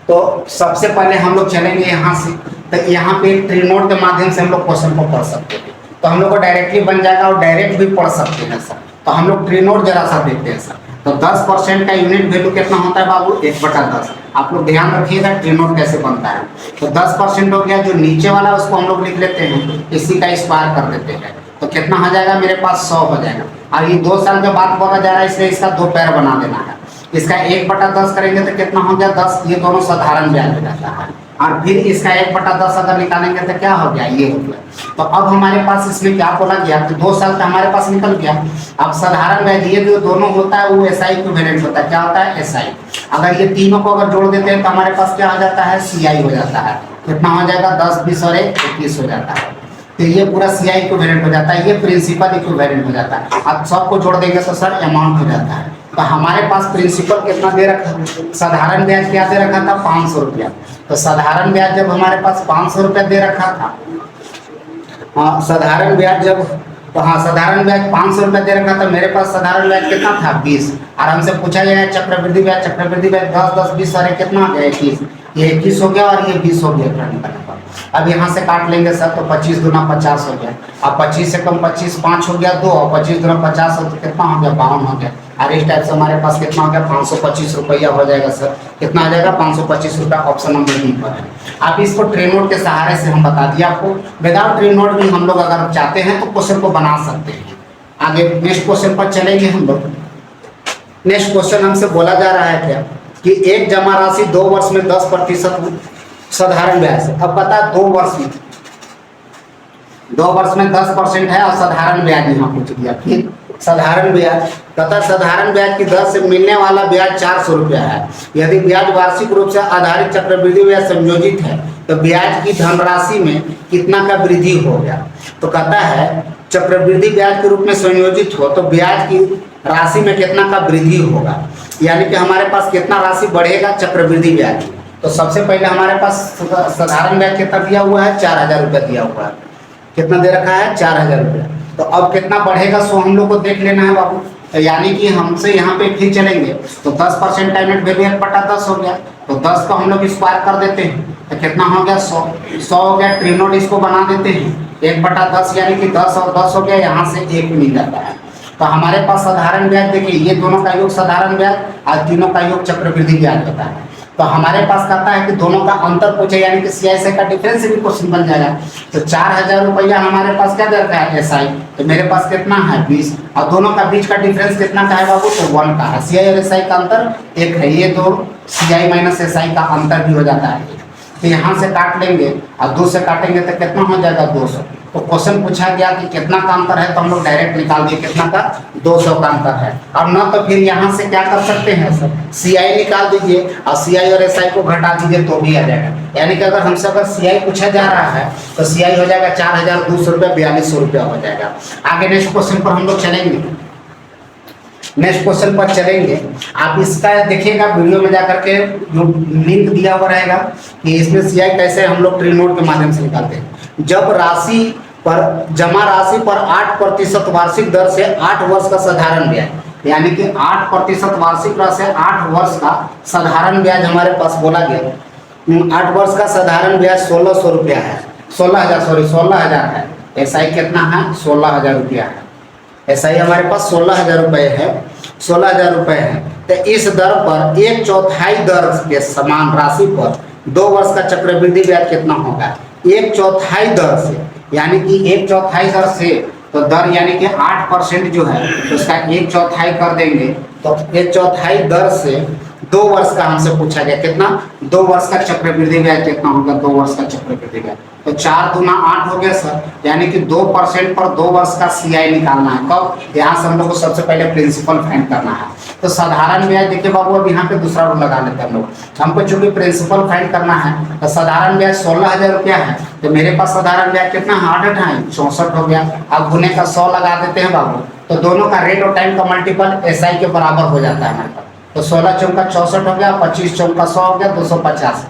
तो सबसे पहले हम लोग चलेंगे यहाँ से, तो यहाँ पे एक ट्रीनोट के माध्यम से हम लोग क्वेश्चन को पढ़ सकते हैं। तो हम लोग को डायरेक्टली बन जाएगा और डायरेक्ट भी पढ़ सकते हैं सर। तो हम लोग ट्रीनोट जरा सा देखते हैं सर। तो 10% का यूनिट वैल्यू कितना होता है बाबू, 1/10। आप लोग ध्यान रखिएगा ट्रीनोट कैसे बनता है। तो 10% हो गया, जो नीचे वाला उसको हम लोग लिख लेते हैं, इसी का स्क्वायर कर देते हैं। तो कितना हो जाएगा, मेरे पास 100 हो जाएगा। और ये 2 साल के बाद बोला जा रहा है, इसलिए इसका 2 पैर बना देना है। इसका 1/10 करेंगे तो कितना हो गया 10, ये दोनों साधारण ब्याज हो जाता है। और फिर इसका 1/10 अगर निकालेंगे तो क्या हो गया, ये हो गया। तो अब हमारे पास इसमें क्या बोला गया, तो 2 साल का हमारे पास निकल गया। अब साधारण ब्याज ये जो दोनों होता है वो SI इक्विवेलेंट होता है। क्या होता है, SI। अगर ये तीनों को अगर जोड़ देते हैं तो हमारे पास क्या हो जाता है, CI हो जाता है। कितना हो जाएगा 10 20 और 1 21 हो जाता है। तो ये पूरा CI इक्विवेलेंट हो जाता है, ये प्रिंसिपल इक्विवेलेंट हो जाता है। अब सबको जोड़ देंगे तो सर अमाउंट हो जाता है। तो हमारे पास प्रिंसिपल कितना दे रखा, साधारण ब्याज क्या दे रखा था 500 रुपया। तो साधारण ब्याज जब हमारे पास 500 रुपया दे रखा था, हाँ साधारण ब्याज जब, तो हाँ साधारण ब्याज 500 रुपया दे रखा था, मेरे पास साधारण ब्याज कितना था 20। और हमसे पूछा गया चक्रवृद्धि ब्याज, चक्रवृद्धि ब्याज 10 10 20 और कितना हो गया 21, ये 21 हो गया और ये 20 हो गया। अब यहाँ से काट लेंगे सर, तो 25 दूना 50 हो गया। अब 25 से कम 25 5 हो गया 2, और 25 दूना 50 हो तो कितना हो गया 52 हो गया। और इस टाइप से हमारे पास कितना हो गया 525 रुपया हो जाएगा सर। कितना हो जाएगा 525 रुपया, ऑप्शन नंबर डी पर है। आप इसको ट्रीनोट के सहारे से हम बता दिया आपको। विदाउट ट्रीनोट भी हम लोग अगर चाहते हैं तो क्वेश्चन को बना सकते हैं। आगे नेक्स्ट क्वेश्चन पर चलेंगे हम लोग। नेक्स्ट क्वेश्चन हमसे बोला जा रहा है क्या कि एक जमा राशि 2 वर्ष में 10% साधारण ब्याज। अब पता है 2 वर्ष में 10% है और साधारण ब्याज यहाँ पूछ दिया। फिर साधारण ब्याज तथा साधारण ब्याज की दर से मिलने वाला ब्याज 400 रुपया है। यदि ब्याज वार्षिक रूप से आधारित चक्रवृद्धि ब्याज संयोजित है तो ब्याज की धनराशि में कितना का वृद्धि हो गया। तो कहता है चक्रवृद्धि ब्याज के रूप में संयोजित हो तो ब्याज की राशि में कितना का वृद्धि होगा, यानी कि हमारे पास कितना राशि बढ़ेगा चक्रवृद्धि ब्याज। तो सबसे पहले हमारे पास साधारण ब्याज कितना दिया हुआ है 4000 रुपया दिया हुआ है। कितना दे रखा है 4000 रुपया। तो अब कितना बढ़ेगा सो हम लोग को देख लेना है बाबू। तो यानी कि हमसे यहाँ पे फिर चलेंगे तो 10% का यूनिट वैल्यू 1/10 हो गया। तो 10 को हम लोग स्क्वायर कर देते हैं तो कितना हो गया 100 हो गया। ट्रीनोट इसको बना देते हैं 1/10 यानी कि 10 और 10 हो गया, यहाँ से 1 मिल जाता है। तो हमारे पास साधारण ब्याज देखिए ये दोनों का योग साधारण ब्याज और तीनों का योग चक्रवृद्धि ब्याज होता है। तो हमारे पास कहता है कि दोनों का अंतर पूछे यानी कि CI का डिफरेंस भी क्वेश्चन बन जाएगा। तो 4000 रुपया हमारे पास क्या दरकार है SI, तो मेरे पास कितना है 20 और दोनों का बीच का डिफरेंस कितना का है बाबू, तो 1 का है। CI और SI का अंतर 1 है, ये दो CI माइनस SI का अंतर भी हो जाता है। तो यहाँ से काट लेंगे और 2 से काटेंगे तो कितना हो जाएगा 200। तो क्वेश्चन पूछा गया कि कितना का अंतर है तो हम लोग डायरेक्ट निकाल दिए कितना का 200 का अंतर है। अब ना तो फिर यहाँ से क्या कर सकते हैं सर CI निकाल दीजिए और CI और SI को घटा दीजिए तो भी आ जाएगा। यानी कि अगर हमसे अगर CI पूछा जा रहा है तो CI हो जाएगा 4200 रुपया 4200 रुपया हो जाएगा। आगे नेक्स्ट क्वेश्चन पर हम लोग चलेंगे। नेक्स्ट क्वेश्चन पर चलेंगे, आप इसका देखिएगा वीडियो में जाकर के जो लिंक दिया हुआ रहेगा कि इसमें CI कैसे हम लोग ट्रीनोट के माध्यम से निकालते हैं। जब राशि पर जमा राशि पर 8% वार्षिक दर से 8 वर्ष का साधारण ब्याज, यानी कि 8% वार्षिक दर से 8 वर्ष का साधारण ब्याज हमारे पास बोला गया। 8 वर्ष का साधारण ब्याज 1600 रुपया है, 16,000 है। एसआई कितना है? 16,000 रुपया है। एसआई हमारे पास 16,000 रुपये है, 16,000 रुपये है। तो इस दर पर 1/4 दर के समान राशि पर 2 वर्ष का चक्रवृद्धि ब्याज कितना होगा? 1/4 दर से, यानी कि 1/4 दर से, तो दर यानी कि 8% जो है तो उसका 1/4 कर देंगे, तो 1/4 दर से 2 वर्ष का हमसे पूछा गया कितना? 2 वर्ष का चक्रवृद्धि ब्याज कितना होगा? 2 वर्ष का चक्रवृद्धि ब्याज, तो 4 दूना 8 हो गया सर, यानी कि 2% पर 2 वर्ष का सीआई निकालना है। कब? यहाँ से हम लोग को सबसे पहले प्रिंसिपल फाइंड करना है। तो साधारण ब्याज देखिए बाबू, अब यहाँ पे दूसरा रूल लगा लेते हैं हम लोग। हमको चूंकि प्रिंसिपल फाइंड करना है, तो साधारण ब्याज 16,000 रुपया है, तो मेरे पास साधारण ब्याज कितना है? 8 8 64 हो गया। अब गुने का 100 लगा देते हैं बाबू, तो दोनों का रेट और टाइम का मल्टीपल एसआई के बराबर हो जाता है हमारे पास। तो 16 चौका 64 हो गया, 25 चौका 100 हो गया, 250,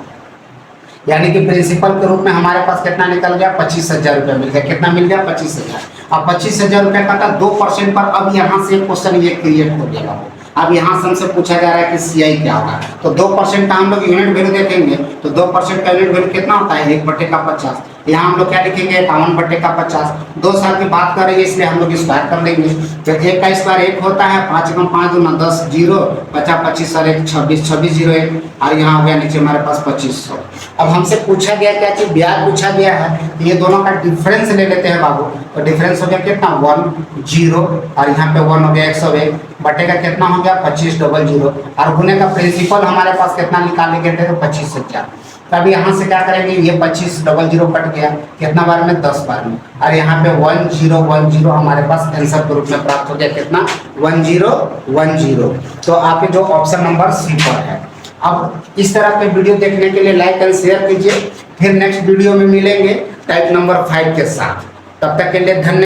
यानी कि प्रिंसिपल के रूप में हमारे पास कितना निकल गया? 25,000 रुपया मिल गया। कितना मिल गया? 25,000। अब 25,000 रुपया कटा 2% पर। अब यहाँ से क्वेश्चन ये क्रिएट हो गया। अब यहाँ से हमसे पूछा जा रहा है कि सीआई क्या होगा, तो 2% का हम लोग यूनिट वैल्यू देखेंगे, तो 2% का यूनिट वैल्यू कितना होता है? 1/50। यहाँ हम लोग क्या लिखेंगे? 51/50। 2 साल की बात कर रही है, इसलिए हम लोग स्क्वायर कर लेंगे। तो 1 का स्क्वायर 1 होता है, 5 × 5 = 10, 0 50 25 और 1 26, 26 0 1, और यहाँ हो गया नीचे हमारे पास 2500। अब हमसे पूछा गया क्या चीज? ब्याज पूछा गया है, तो ये दोनों का डिफरेंस ले लेते हैं बाबू। तो डिफरेंस हो गया कितना? 1 0, और यहाँ पे 1 हो गया 101, बटे का कितना हो गया? 2500, और गुने का प्रिंसिपल हमारे पास कितना निकाले गए थे? तो 25,000। तब यहाँ से क्या करेंगे? ये 2500 कट गया कितना बार में? 10 बार में, और यहाँ पे 1010 हमारे पास आंसर के रूप में प्राप्त हो गया कितना? 1010। तो आपके जो ऑप्शन नंबर सी पर है। अब इस तरह के वीडियो देखने के लिए लाइक एंड शेयर कीजिए। फिर नेक्स्ट वीडियो में मिलेंगे टाइप नंबर 5 के साथ। तब तक के लिए धन्यवाद।